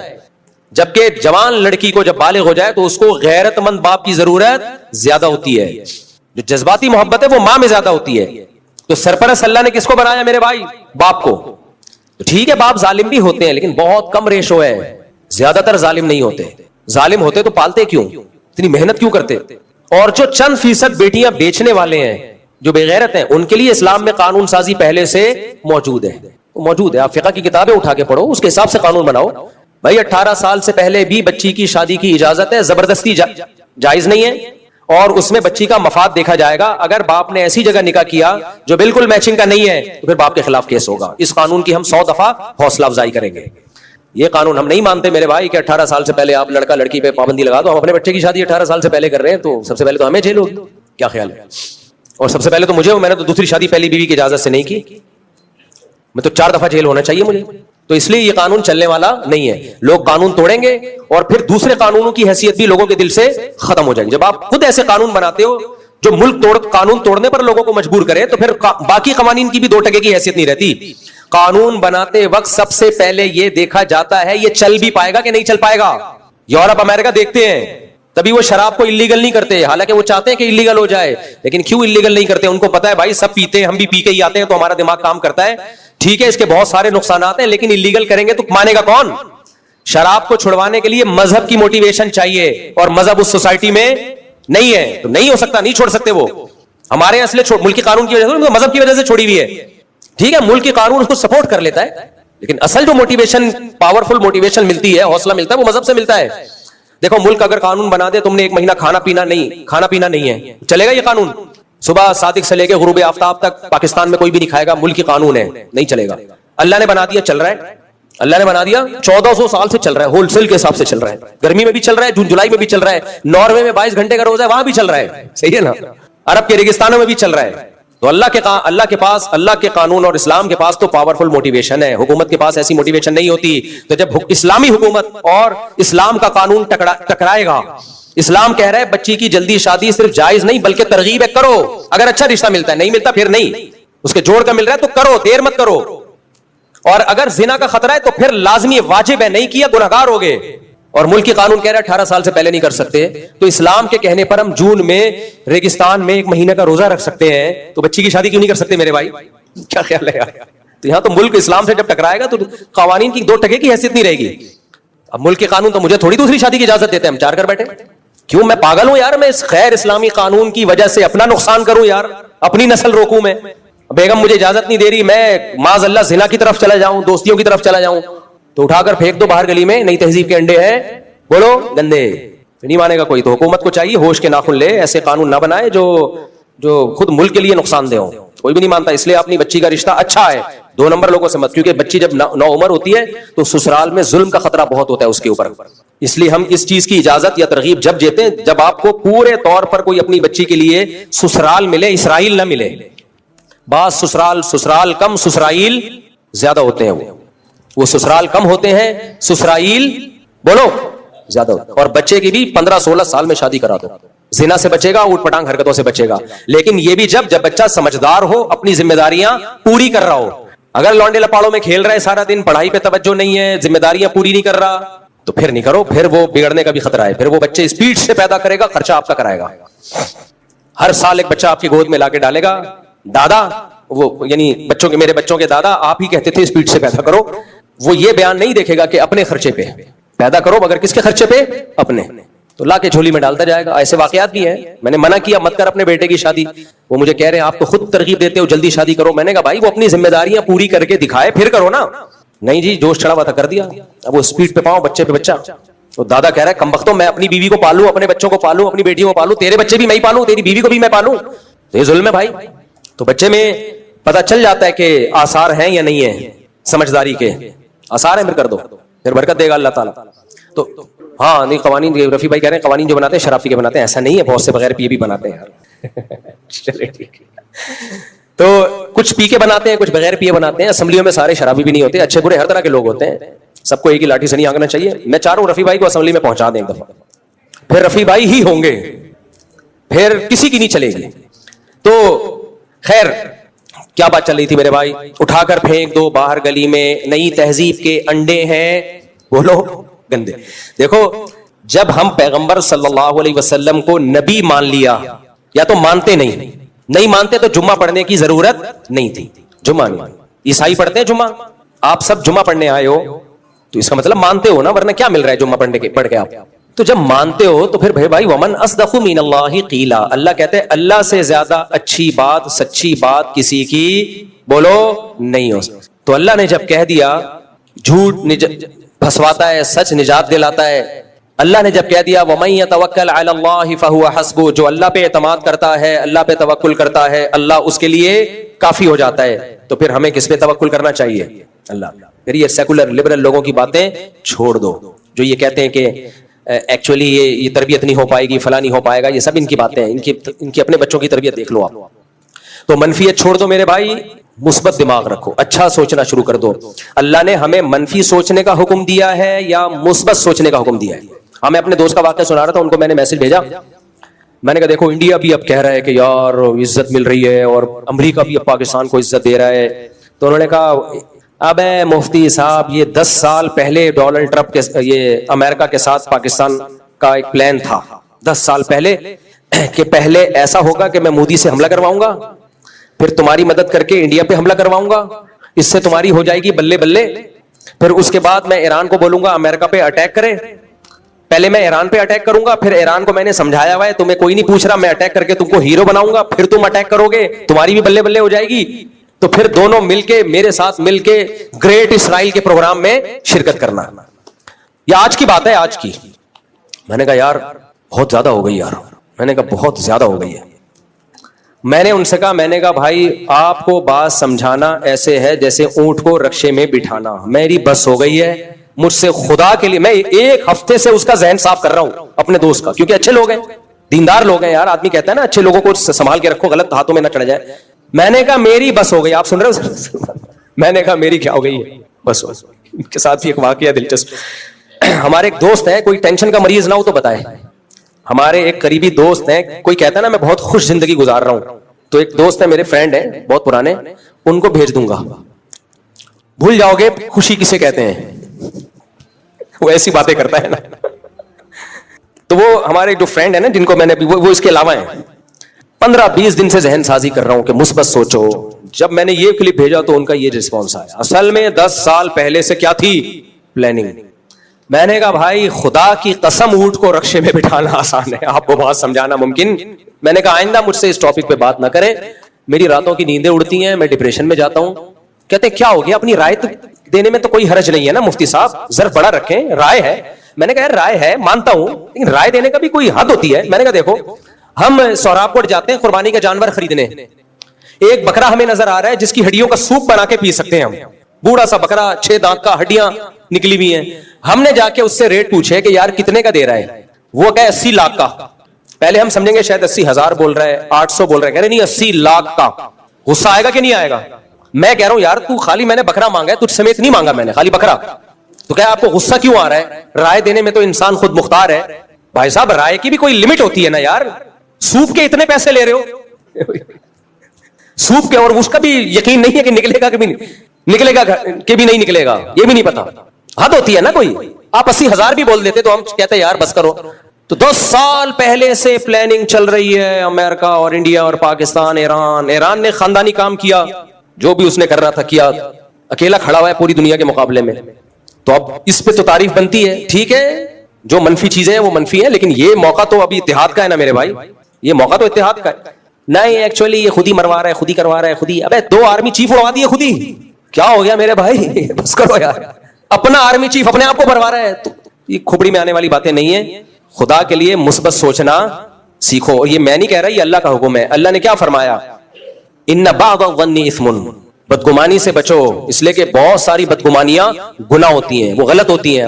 جبکہ جوان لڑکی کو جب بالغ ہو جائے تو اس کو غیرت مند باپ کی ضرورت زیادہ ہوتی ہے۔ جو جذباتی محبت ہے وہ ماں میں زیادہ ہوتی ہے۔ تو سرپرست اللہ نے کس کو بنایا میرے بھائی؟ باپ کو۔ تو ٹھیک ہے باپ ظالم بھی ہوتے ہیں، لیکن بہت کم ریشو ہے، زیادہ تر ظالم نہیں ہوتے۔ ظالم ہوتے تو پالتے کیوں، اتنی محنت کیوں کرتے؟ اور جو چند فیصد بیٹیاں بیچنے والے ہیں، جو بے غیرت ہیں، ان کے لیے اسلام میں قانون سازی پہلے سے موجود ہے۔ آپ فقہ کی کتابیں اٹھا کے پڑھو، اس کے حساب سے قانون بناؤ۔ بھائی 18 سال سے پہلے بھی بچی کی شادی کی اجازت ہے، زبردستی جائز نہیں ہے، اور اس میں بچی کا مفاد دیکھا جائے گا۔ اگر باپ نے ایسی جگہ نکاح کیا جو بالکل میچنگ کا نہیں ہے تو پھر باپ کے خلاف کیس ہوگا۔ اس قانون کی ہم 100 دفعہ حوصلہ افزائی کریں گے۔ یہ قانون ہم نہیں مانتے میرے بھائی کہ 18 سال سے پہلے آپ لڑکا لڑکی پہ پابندی لگا دو۔ ہم اپنے بچے کی شادی 18 سال سے پہلے کر رہے ہیں، تو سب سے پہلے تو ہمیں جیل ہوگی، کیا خیال ہے؟ اور سب سے پہلے تو میں نے تو دوسری شادی پہلی بیوی کی اجازت سے نہیں کی، میں تو 4 دفعہ جیل ہونا چاہیے مجھے۔ تو اس لیے یہ قانون چلنے والا نہیں ہے. لوگ قانون توڑیں گے اور پھر دوسرے قانونوں کی حیثیت بھی لوگوں کے دل سے ختم ہو جائے گی. جب آپ خود ایسے قانون بناتے ہو جو قانون توڑنے پر لوگوں کو مجبور کرے, تو پھر باقی قوانین کی بھی 2% کی حیثیت نہیں رہتی. قانون بناتے وقت سب سے پہلے یہ دیکھا جاتا ہے یہ چل بھی پائے گا کہ نہیں چل پائے گا. یورپ امریکہ دیکھتے ہیں, تبھی وہ شراب کو اللیگل نہیں کرتے, حالانکہ وہ چاہتے ہیں کہ اللیگل ہو جائے, لیکن کیوں اللیگل نہیں کرتے؟ ان کو پتا ہے بھائی سب پیتے ہیں, ہم بھی پی کے ہی آتے ہیں, تو ہمارا دماغ کام کرتا ہے. ٹھیک ہے اس کے بہت سارے نقصانات ہیں, لیکن اللیگل کریں گے تو مانے گا کون؟ شراب کو چھڑوانے کے لیے مذہب کی موٹیویشن چاہیے, اور مذہب اس سوسائٹی میں نہیں ہے, تو نہیں ہو سکتا, نہیں چھوڑ سکتے وہ. ہمارے یہاں اس لیے ملکی قانون کی وجہ سے, مذہب کی وجہ سے چھوڑی ہوئی ہے. ٹھیک ہے ملکی قانون اس کو سپورٹ کر لیتا ہے, لیکن اصل جو موٹیویشن, پاورفل موٹیویشن ملتی ہے, حوصلہ ملتا ہے, وہ مذہب سے ملتا ہے. دیکھو ملک اگر قانون بنا دے تم نے 1 مہینہ کھانا پینا نہیں ہے, چلے گا یہ قانون؟ صبح صادق سے لے کے غروب آفتاب تک پاکستان میں کوئی بھی نہیں کھائے گا, ملک کی قانون ہے, نہیں چلے گا. اللہ نے بنا دیا, چل رہا ہے. اللہ نے بنا دیا 1400 سال سے چل رہا ہے, ہول سیل کے حساب سے چل رہا ہے. گرمی میں بھی چل رہا ہے, جون جولائی میں بھی چل رہا ہے. ناروے میں 22 گھنٹے کا روزہ ہے, وہاں بھی چل رہا ہے. صحیح ہے نا؟ عرب کے ریگستانوں میں بھی چل رہا ہے. تو اللہ کے پاس, اللہ کے قانون اور اسلام کے پاس تو پاورفل موٹیویشن ہے. حکومت کے پاس ایسی موٹیویشن نہیں ہوتی. تو جب اسلامی حکومت اور اسلام کا قانون ٹکرائے گا, اسلام کہہ رہا ہے بچی کی جلدی شادی صرف جائز نہیں بلکہ ترغیب ہے, کرو. اگر اچھا رشتہ ملتا ہے, نہیں ملتا پھر نہیں, اس کے جوڑ کا مل رہا ہے تو کرو, دیر مت کرو. اور اگر زنا کا خطرہ ہے تو پھر لازمی واجب ہے, نہیں کیا گنہگار ہو گئے. اور ملک کی قانون کہہ رہا ہے 18 سال سے پہلے نہیں کر سکتے. تو اسلام کے کہنے پر ہم جون میں ریگستان میں 1 مہینے کا روزہ رکھ سکتے ہیں, تو بچی کی شادی کیوں نہیں کر سکتے میرے بھائی؟ کیا خیال ہے یار؟ تو یہاں تو ملک اسلام سے جب ٹکرائے گا تو قوانین کی 2% کی حیثیت نہیں رہے گی. اب ملک کے قانون تو مجھے تھوڑی دوسری شادی کی اجازت دیتے ہیں, ہم 4 کر بیٹھے. کیوں میں پاگل ہوں یار؟ میں اس غیر اسلامی قانون کی وجہ سے اپنا نقصان کروں یار, اپنی نسل روکوں میں؟ بیگم مجھے اجازت نہیں دے رہی, میں معاذ اللہ زنا کی طرف چلا جاؤں, دوستیوں کی طرف چلا جاؤں, تو اٹھا کر پھینک دو باہر گلی میں. نئی تہذیب کے انڈے ہیں, بولو گندے, نہیں مانے گا کوئی. تو حکومت کو چاہیے ہوش کے ناخن لے, ایسے قانون نہ بنائے جو خود ملک کے لیے نقصان دہ ہوں. کوئی بھی نہیں مانتا, اس لیے اپنی بچی کا رشتہ اچھا ہے 2 نمبر لوگوں سے مت, کیونکہ بچی جب نو عمر ہوتی ہے تو سسرال میں ظلم کا خطرہ بہت ہوتا ہے اس کے اوپر. اس لیے ہم اس چیز کی اجازت یا ترغیب جب دیتے ہیں جب آپ کو پورے طور پر کوئی اپنی بچی کے لیے سسرال ملے, اسرائیل نہ ملے. بعض سسرال کم سسرائیل زیادہ ہوتے ہیں, وہ سسرال کم ہوتے ہیں, سسرائیل بولو زیادہ ہوتا ہے. اور بچے کی بھی 15-16 سال میں شادی کرا دو, زنا سے بچے گا, اوٹ پٹانگ حرکتوں سے بچے گا. لیکن یہ بھی جب بچہ سمجھدار ہو, اپنی ذمہ داریاں پوری کر رہا ہو. اگر لونڈے لپاڑوں میں کھیل رہا ہے سارا دن, پڑھائی پہ توجہ نہیں ہے, ذمہ داریاں پوری نہیں کر رہا, تو پھر نہیں کرو. پھر وہ بگڑنے کا بھی خطرہ ہے. پھر وہ بچے اسپیڈ سے پیدا کرے گا, خرچہ آپ کا کرائے گا. ہر سال ایک بچہ آپ کی گود میں لا کے ڈالے گا. دادا, وہ یعنی میرے بچوں کے دادا آپ ہی کہتے تھے اسپیڈ سے پیدا کرو. وہ یہ بیان نہیں دیکھے گا کہ اپنے خرچے پہ پیدا کرو, مگر کس کے خرچے پہ؟ اپنے. تو لا کے جھولی میں ڈالتا جائے گا. ایسے واقعات بھی ہیں. میں نے منع کیا مت کر اپنے بیٹے کی شادی, وہ مجھے کہہ رہے ہیں آپ تو خود ترغیب دیتے ہو جلدی شادی کرو. میں نے کہا بھائی وہ اپنی ذمہ داریاں پوری کر کے دکھائے پھر کرو نا. نہیں جی جوش چڑھا ہوا تھا, کر دیا. اب وہ اسپیڈ پہ پاؤں, بچے پہ بچہ. تو دادا کہہ رہا ہے کمبختوں, میں اپنی بیوی کو پالوں, اپنے بچوں کو پالوں, اپنی بیٹیوں کو پالوں, تیرے بچے بھی میں ہی پالوں, تیری بیوی کو بھی میں پالوں, تو یہ ظلم ہے بھائی. تو بچے میں پتا چل جاتا ہے کہ آثار ہیں یا نہیں ہے, سمجھداری کے آثار ہیں, پھر کر دو, پھر برکت دے گا اللہ تعالیٰ. تو ہاں نہیں قوانین, رفیع بھائی کہہ رہے ہیں قوانین جو بناتے ہیں شراب پی کے بناتے ہیں, ایسا نہیں ہے, بہت سے بغیر پیے بھی بناتے ہیں یار. چلے ٹھیک ہے. تو کچھ پی کے بناتے ہیں, کچھ بغیر پیے بناتے ہیں. اسمبلیوں میں سارے شرابی بھی نہیں ہوتے, اچھے برے ہر طرح کے لوگ ہوتے ہیں. سب کو ایک ہی لاٹھی سے نہیں آگنا چاہیے. میں چاہ رہا ہوں رفیع بھائی کو اسمبلی میں پہنچا دیں ایک دفعہ, پھر رفیع بھائی ہی ہوں گے, پھر کسی کی نہیں چلے گی. تو خیر کیا بات چل رہی تھی میرے بھائی؟ اٹھا کر پھینک دو باہر گلی میں, نئی تہذیب کے انڈے ہیں, بولو گندے. دیکھو جب ہم پیغمبر صلی اللہ علیہ وسلم کو نبی مان لیا, یا تو مانتے نہیں مانتے تو جمعہ پڑھنے کی ضرورت نہیں تھی. جمعہ نہیں, عیسائی پڑھتے ہیں جمعہ, آپ سب جمعہ پڑھنے آئے ہو تو اس کا مطلب مانتے ہو نا, ورنہ کیا مل رہا ہے جمعہ پڑھ کے آپ؟ تو جب مانتے ہو تو پھر بھائی ومن اصدق من اللہ قیلا, اللہ کہتے ہیں اللہ سے زیادہ اچھی بات, سچی بات کسی کی بولو نہیں ہو. تو اللہ نے جب کہہ دیا جھوٹ پھنسواتا ہے, سچ نجات دلاتا ہے. اللہ نے جب کہہ دیا وَمَن يَتَوَكَّلْ عَلَى اللَّهِ فَهُوَ حَسْبُهُ, جو اللہ پہ اعتماد کرتا ہے, اللہ پہ توکل کرتا ہے, اللہ اس کے لیے کافی ہو جاتا ہے. تو پھر ہمیں کس پہ توکل کرنا چاہیے؟ اللہ. پھر یہ سیکولر لبرل لوگوں کی باتیں چھوڑ دو, جو یہ کہتے ہیں کہ ایکچولی یہ تربیت نہیں ہو پائے گی, فلاں نہیں ہو پائے گا, یہ سب ان کی باتیں ہیں. ان کی اپنے بچوں کی تربیت دیکھ لو آپ. تو منفیت چھوڑ دو میرے بھائی, مثبت دماغ رکھو, اچھا سوچنا شروع کر دو. اللہ نے ہمیں منفی سوچنے کا حکم دیا ہے یا مثبت سوچنے کا حکم دیا ہے؟ ہاں, میں اپنے دوست کا واقعہ سنا رہا تھا, ان کو میں نے میسج بھیجا, میں نے کہا دیکھو انڈیا بھی اب کہہ رہا ہے کہ یار عزت مل رہی ہے اور امریکہ بھی اب پاکستان کو عزت دے رہا ہے. تو انہوں نے کہا اب مفتی صاحب یہ 10 سال پہلے ڈونلڈ ٹرمپ کے یہ امریکہ کے ساتھ پاکستان کا ایک پلان تھا 10 سال پہلے کہ پہلے ایسا ہوگا کہ میں مودی سے حملہ کرواؤں گا, پھر تمہاری مدد کر کے انڈیا پہ حملہ کرواؤں گا, اس سے تمہاری ہو جائے گی بلے بلے, پھر اس کے بعد میں ایران کو بولوں گا امریکہ پہ اٹیک کرے. پہلے میں ایران پہ اٹیک کروں گا, پھر ایران کو میں نے سمجھایا ہوا ہے تمہیں کوئی نہیں پوچھ رہا, میں اٹیک کر کے تم کو ہیرو بناؤں گا, پھر تم اٹیک کرو گے تمہاری بھی بلے بلے ہو جائے گی, تو پھر دونوں مل کے میرے ساتھ مل کے گریٹ اسرائیل کے پروگرام میں شرکت کرنا. یہ آج کی بات ہے, آج کی. میں نے کہا یار بہت زیادہ ہو گئی یار, میں نے کہا بہت زیادہ ہو گئی ہے. میں نے ان سے کہا, میں نے کہا بھائی آپ کو بات سمجھانا ایسے ہے جیسے اونٹ کو رکشے میں بٹھانا, میری بس ہو گئی ہے مجھ سے, خدا کے لیے میں 1 ہفتے سے اس کا ذہن صاف کر رہا ہوں اپنے دوست کا, کیونکہ اچھے لوگ ہیں, دیندار لوگ ہیں یار, آدمی کہتا ہے نا اچھے لوگوں کو سنبھال کے رکھو, غلط ہاتھوں میں نہ چڑھ جائے. میں نے کہا میری بس ہو گئی, آپ سن رہے ہو, میں نے کہا میری کیا ہو گئی ہے بس. ان کے ساتھ بھی ایک واقعہ دلچسپ, ہمارے ایک دوست ہے, کوئی ٹینشن کا مریض نہ ہو تو بتائے, ہمارے ایک قریبی دوست ہیں, کوئی کہتا ہے نا میں بہت خوش زندگی گزار رہا ہوں, تو ایک دوست ہے میرے فرینڈ ہیں بہت پرانے, ان کو بھیج دوں گا, بھول جاؤ گے خوشی کسے کہتے ہیں, وہ ایسی باتیں کرتا ہے نا. تو وہ ہمارے جو فرینڈ ہیں نا جن کو میں نے وہ اس کے علاوہ ہیں, 15-20 دن سے ذہن سازی کر رہا ہوں کہ مثبت سوچو. جب میں نے یہ کلپ بھیجا تو ان کا یہ رسپانس آیا, اصل میں 10 سال پہلے سے کیا تھی پلاننگ. میں نے کہا بھائی خدا کی قسم اونٹ کو رکشے میں بٹھانا آسان ہے, آپ کو بات سمجھانا ممکن. میں نے کہا آئندہ مجھ سے اس ٹاپک پہ بات نہ کریں, میری راتوں کی نیندیں اڑتی ہیں, میں ڈپریشن میں جاتا ہوں. کہتے ہیں کیا ہو گیا, اپنی رائے دینے میں تو کوئی حرج نہیں ہے نا مفتی صاحب, ظرف بڑا رکھیں, رائے ہے. میں نے کہا یار رائے ہے مانتا ہوں, لیکن رائے دینے کا بھی کوئی حد ہوتی ہے. میں نے کہا دیکھو ہم سوراب کوٹ جاتے ہیں قربانی کا جانور خریدنے, ایک بکرا ہمیں نظر آ رہا ہے جس کی ہڈیوں کا سوپ بنا کے پی سکتے ہیں ہم, بوڑھا سا بکرا 6 دانت کا, ہڈیاں نکلی ہوئی ہیں. ہم نے جا کے اس سے ریٹ پوچھے کہ یار کتنے کا دے رہا ہے, وہ کہے 80 لاکھ کا. پہلے ہم سمجھیں گے شاید 80,000 بول رہا ہے, 800 بول رہا ہے, کہہ رہے نہیں 80 لاکھ کا. غصہ آئے گا کہ نہیں آئے گا؟ میں کہہ رہا ہوں یار تو خالی میں نے بکرا مانگا ہے, تجھ سمیت نہیں مانگا میں نے, خالی بکرا. تو کیا آپ کو غصہ کیوں آ رہا ہے؟ رائے دینے میں تو انسان خود مختار ہے. بھائی صاحب رائے کی بھی کوئی لمٹ ہوتی ہے نا یار, سوپ کے اتنے پیسے لے رہے ہو سوپ کے, اور اس کا بھی یقین نہیں ہے کہ نکلے گا کہ بھی نکلے گا کہ بھی نہیں نکلے گا, یہ بھی نہیں پتا. حد ہوتی ہے نا کوئی, آپ 80,000 بھی بول دیتے تو ہم کہتے ہیں یار بس کرو. تو 10 سال پہلے سے پلاننگ چل رہی ہے, امریکہ اور انڈیا اور پاکستان, ایران نے خاندانی کام کیا, جو بھی اس نے کرنا تھا کیا, اکیلا کھڑا ہوا ہے پوری دنیا کے مقابلے میں. تو اب اس پہ تو تعریف بنتی ہے, ٹھیک ہے جو منفی چیزیں ہیں وہ منفی ہیں, لیکن یہ موقع تو ابھی اتحاد کا ہے نا میرے بھائی, یہ موقع تو اتحاد کا ہے. نہیں ایکچولی یہ خود ہی مروا رہا ہے, خود ہی کروا رہا ہے, خود ہی. ابے 2 آرمی چیف اڑوا دیے خود ہی, کیا ہو گیا میرے بھائی, بس کرو یار. اپنا آرمی چیف اپنے آپ کو مروا رہا ہے, تو یہ کھوپڑی میں آنے والی باتیں نہیں ہیں. خدا کے لیے مثبت سوچنا سیکھو. اور یہ میں نہیں کہہ رہا, یہ اللہ کا حکم ہے. اللہ نے کیا فرمایا, ان بعض الظن اثم, بدگمانی سے بچو, اس لیے کہ بہت ساری بدگمانیاں گناہ ہوتی ہیں, وہ غلط ہوتی ہیں.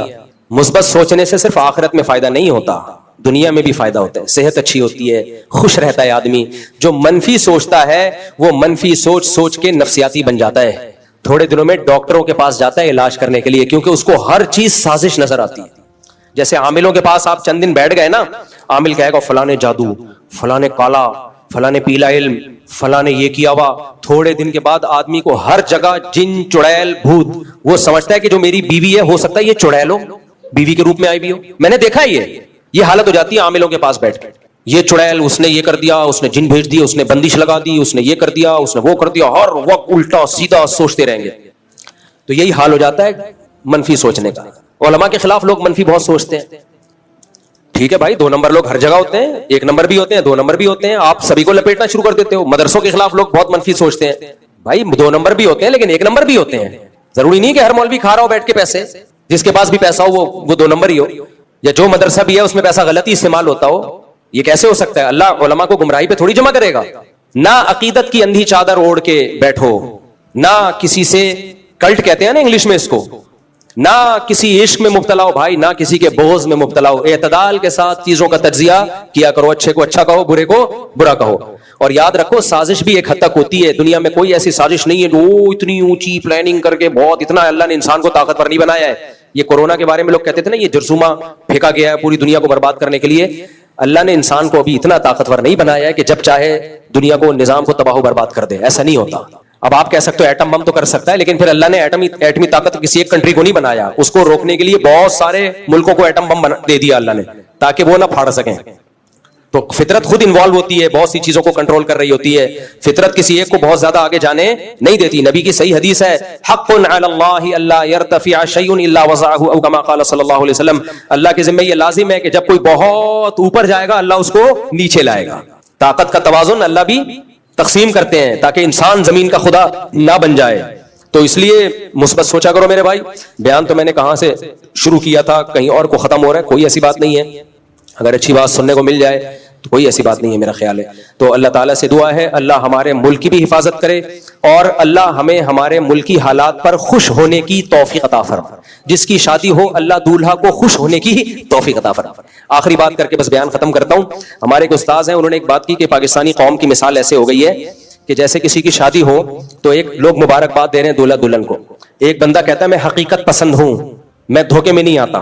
مثبت سوچنے سے صرف آخرت میں فائدہ نہیں ہوتا, دنیا میں بھی فائدہ ہوتا ہے, صحت اچھی ہوتی ہے, خوش رہتا ہے آدمی. جو منفی سوچتا ہے وہ منفی سوچ کے نفسیاتی بن جاتا ہے, تھوڑے دنوں میں ڈاکٹروں کے پاس جاتا ہے علاج کرنے کے لیے, کیونکہ اس کو ہر چیز سازش نظر آتی ہے. جیسے عاملوں کے پاس آپ چند دن بیٹھ گئے نا, عامل کہے گا فلاں نے جادو, فلاں نے کالا, فلاں نے پیلا علم, فلاں نے یہ کیا ہوا. تھوڑے دن کے بعد آدمی کو ہر جگہ جن, چڑیل, بھوت, وہ سمجھتا ہے کہ جو میری بیوی ہے ہو سکتا ہے یہ چڑیل ہو, بیوی کے روپ میں آئی بھی ہو. میں نے دیکھا یہ حالت ہو جاتی ہے عاملوں کے پاس بیٹھ کے, یہ چڑیل, اس نے یہ کر دیا, اس نے جن بھیج دی, اس نے بندش لگا دی, اس نے یہ کر دیا, اس نے وہ کر دیا, ہر وقت الٹا سیدھا سوچتے رہیں گے. تو یہی حال ہو جاتا ہے منفی سوچنے کا. علماء کے خلاف لوگ منفی بہت سوچتے ہیں, ٹھیک ہے بھائی, 2 نمبر لوگ ہر جگہ ہوتے ہیں, 1 نمبر بھی ہوتے ہیں, 2 نمبر بھی ہوتے ہیں, آپ سبھی کو لپیٹنا شروع کر دیتے ہو. مدرسوں کے خلاف لوگ بہت منفی سوچتے ہیں, بھائی 2 نمبر بھی ہوتے ہیں لیکن 1 نمبر بھی ہوتے ہیں. ضروری نہیں کہ ہر مولوی کھا رہا ہو بیٹھ کے پیسے, جس کے پاس بھی پیسہ ہو وہ 2 نمبر ہی ہو, یا جو مدرسہ بھی ہے اس میں پیسہ غلط ہی استعمال ہوتا ہو. یہ کیسے ہو سکتا ہے؟ اللہ علماء کو گمراہی پہ تھوڑی جمع کرے گا. نہ عقیدت کی اندھی چادر اوڑھ کے بیٹھو, نہ کسی سے, کلٹ کہتے ہیں نا انگلش میں اس کو, نہ کسی عشق میں مبتلا ہو بھائی، نہ کسی کے بغض میں مبتلا ہو، اعتدال کے ساتھ چیزوں کا تجزیہ کیا کرو، اچھے کو اچھا کہو، برے کو برا کہو. اور یاد رکھو سازش بھی ایک حد تک ہوتی ہے، دنیا میں کوئی ایسی سازش نہیں ہے جو اتنی اونچی پلاننگ کر کے بہت اتنا، اللہ نے انسان کو طاقتور نہیں بنایا ہے. یہ کورونا کے بارے میں لوگ کہتے تھے نا یہ جرثومہ پھینکا گیا ہے پوری دنیا کو برباد کرنے کے لیے، اللہ نے انسان کو ابھی اتنا طاقتور نہیں بنایا ہے کہ جب چاہے دنیا کو، نظام کو تباہ و برباد کر دے، ایسا نہیں ہوتا. اب آپ کہہ سکتے ہو ایٹم بم تو کر سکتا ہے، لیکن پھر اللہ نے ایٹمی طاقت کسی ایک کنٹری کو نہیں بنایا، اس کو روکنے کے لیے بہت سارے ملکوں کو ایٹم بم دے دیا اللہ نے تاکہ وہ نہ پھاڑ سکیں. تو فطرت خود انوالو ہوتی ہے، بہت سی چیزوں کو کنٹرول کر رہی ہوتی ہے، فطرت کسی ایک کو بہت زیادہ آگے جانے نہیں دیتی. نبی کی صحیح حدیث ہے، حق علی اللہ الا يرتفع شیء الا وضعه او كما قال صلی اللہ علیہ وسلم، اللہ کے ذمہ یہ لازم ہے کہ جب کوئی بہت اوپر جائے گا اللہ اس کو نیچے لائے گا. طاقت کا توازن اللہ بھی تقسیم کرتے ہیں تاکہ انسان زمین کا خدا نہ بن جائے. تو اس لیے مثبت سوچا کرو میرے بھائی. بیان تو میں نے کہاں سے شروع کیا تھا، کہیں اور کو ختم ہو رہا ہے، کوئی ایسی بات نہیں ہے. اگر اچھی بات سننے کو مل جائے تو کوئی ایسی بات نہیں ہے میرا خیال ہے. تو اللہ تعالیٰ سے دعا ہے اللہ ہمارے ملک کی بھی حفاظت کرے، اور اللہ ہمیں ہمارے ملکی حالات پر خوش ہونے کی توفیق عطا فرمائے. جس کی شادی ہو اللہ دولہا کو خوش ہونے کی توفیق عطا فرمائے. آخری بات کر کے بس بیان ختم کرتا ہوں. ہمارے ایک استاذ ہیں، انہوں نے ایک بات کی کہ پاکستانی قوم کی مثال ایسے ہو گئی ہے کہ جیسے کسی کی شادی ہو تو ایک لوگ مبارکباد دے رہے ہیں دولہا دلہن کو. ایک بندہ کہتا ہے میں حقیقت پسند ہوں، میں دھوکے میں نہیں آتا،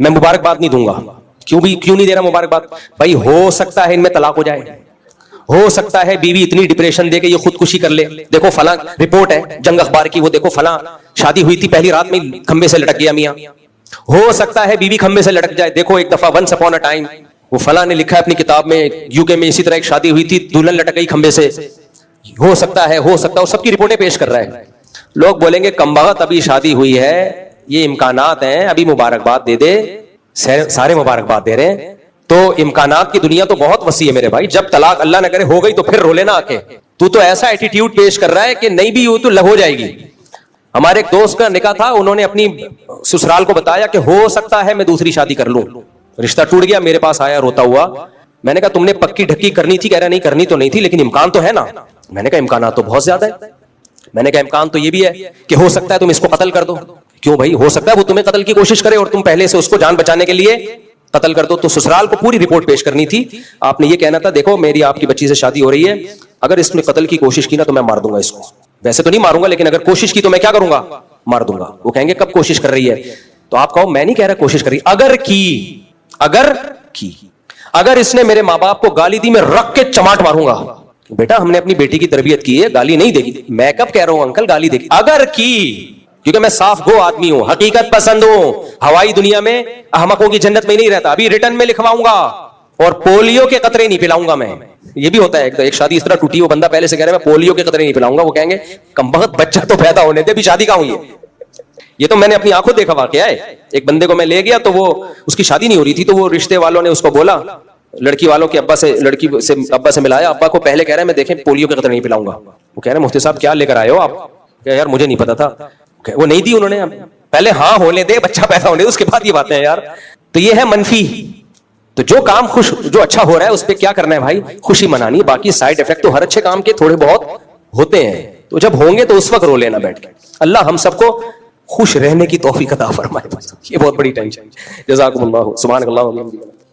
میں مبارکباد نہیں دوں گا. کیوں نہیں دے رہا مبارکباد؟ بھائی ہو سکتا ہے ان میں طلاق ہو جائے، ہو سکتا ہے بیوی اتنی ڈپریشن دے کے یہ خودکشی کر لے. دیکھو فلاں رپورٹ ہے جنگ اخبار کی، وہ دیکھو فلاں شادی ہوئی تھی پہلی رات میں کھمبے سے لٹک گیا میاں. ہو سکتا ہے بیوی کھمبے سے لٹک جائے. دیکھو ایک دفعہ ونس اپون اے ٹائم وہ فلاں نے لکھا ہے اپنی کتاب میں، یو کے میں اسی طرح ایک شادی ہوئی تھی، دلہن لٹک گئی کھمبے سے. ہو سکتا ہے سب کی رپورٹیں پیش کر رہا ہے. لوگ بولیں گے کمبخت ابھی شادی ہوئی ہے، یہ امکانات ہیں، ابھی مبارکباد دے دے. سارے مبارکباد دے رہے ہیں. تو امکانات کی دنیا تو بہت وسیع ہے میرے بھائی. جب طلاق اللہ نہ کرے ہو گئی تو پھر رو لینا آ کے. تو ایسا ایٹیٹیوڈ پیش کر رہا ہے کہ نہیں بھی ہو تو ہو جائے گی. ہمارے ایک دوست کا نکاح تھا، انہوں نے اپنی سسرال کو بتایا کہ ہو سکتا ہے میں دوسری شادی کر لوں. رشتہ ٹوٹ گیا، میرے پاس آیا روتا ہوا. میں نے کہا تم نے پکی ڈھکی کرنی تھی؟ کہہ رہا نہیں کرنی تو نہیں تھی لیکن امکان تو ہے نا. میں نے کہا امکانات تو بہت زیادہ ہے. میں نے کہا امکان تو یہ بھی ہے کہ ہو سکتا ہے تم اس کو قتل کر دو. کیوں بھائی؟ ہو سکتا ہے وہ تمہیں قتل کی کوشش کرے اور تم پہلے سے اس کو جان بچانے کے لیے قتل کر دو. تو سسرال کو پوری رپورٹ پیش کرنی تھی. آپ نے یہ کہنا تھا دیکھو میری آپ کی بچی سے شادی ہو رہی ہے، اگر اس نے قتل کی کوشش کی نا تو میں مار دوں گا اس کو. ویسے تو نہیں ماروں گا لیکن اگر کوشش کی تو میں کیا کروں گا؟ مار دوں گا. وہ کہیں گے کب کوشش کر رہی ہے؟ تو آپ کہو میں نہیں کہہ رہا کوشش کر رہی، اگر اس نے میرے ماں باپ کو گالی دی میں رکھ کے چماٹ ماروں گا. بیٹا ہم نے اپنی بیٹی کی تربیت کی ہے، گالی نہیں دے گی. میں کب کہہ رہا ہوں انکل گالی دے گی؟ اگر کی، کیونکہ میں صاف گو آدمی ہوں، حقیقت پسند ہوں. ہوائی دنیا میں احمقوں کی جنت میں نہیں رہتا. ابھی ریٹرن میں لکھواؤں گا اور پولیو کے قطرے نہیں پلاؤں گا میں. یہ بھی ہوتا ہے ایک شادی اس طرح ٹوٹی، وہ بندہ پہلے سے کہہ رہا ہے میں پولیو کے قطرے نہیں پلاؤں گا. وہ کہیں گے کمبخت بچہ تو پیدا ہونے دے، ابھی شادی کہاں ہوئی ہے؟ یہ تو میں نے اپنی آنکھوں دیکھا واقعہ ہے. ایک بندے کو میں لے گیا تو وہ اس کی شادی نہیں ہو رہی تھی، تو وہ رشتے والوں نے اس کو بولا، لڑکی والوں کے لڑکی سے ابا سے ملایا. ابا کو پہلے کہہ رہا ہے میں دیکھیں پولیو کے قطرے نہیں پلاؤں گا. وہ کہہ رہے ہیں مفتی صاحب کیا لے کر آئے ہو آپ؟ کہ یار مجھے نہیں پتا تھا. وہ نہیں دی انہوں نے، پہلے ہاں ہونے دے، بچہ پیدا ہونے دے، اس کے بعد یہ باتیں ہیں یار. تو یہ ہے منفی. تو جو کام جو اچھا ہو رہا ہے اس پہ کیا کرنا ہے بھائی؟ خوشی منانی. باقی سائیڈ افیکٹ تو ہر اچھے کام کے تھوڑے بہت ہوتے ہیں، تو جب ہوں گے تو اس وقت رو لینا بیٹھ کے. اللہ ہم سب کو خوش رہنے کی توفیق عطا فرمائے. یہ بہت بڑی ٹینشن. جزاکم اللہ، سبحان اللہ.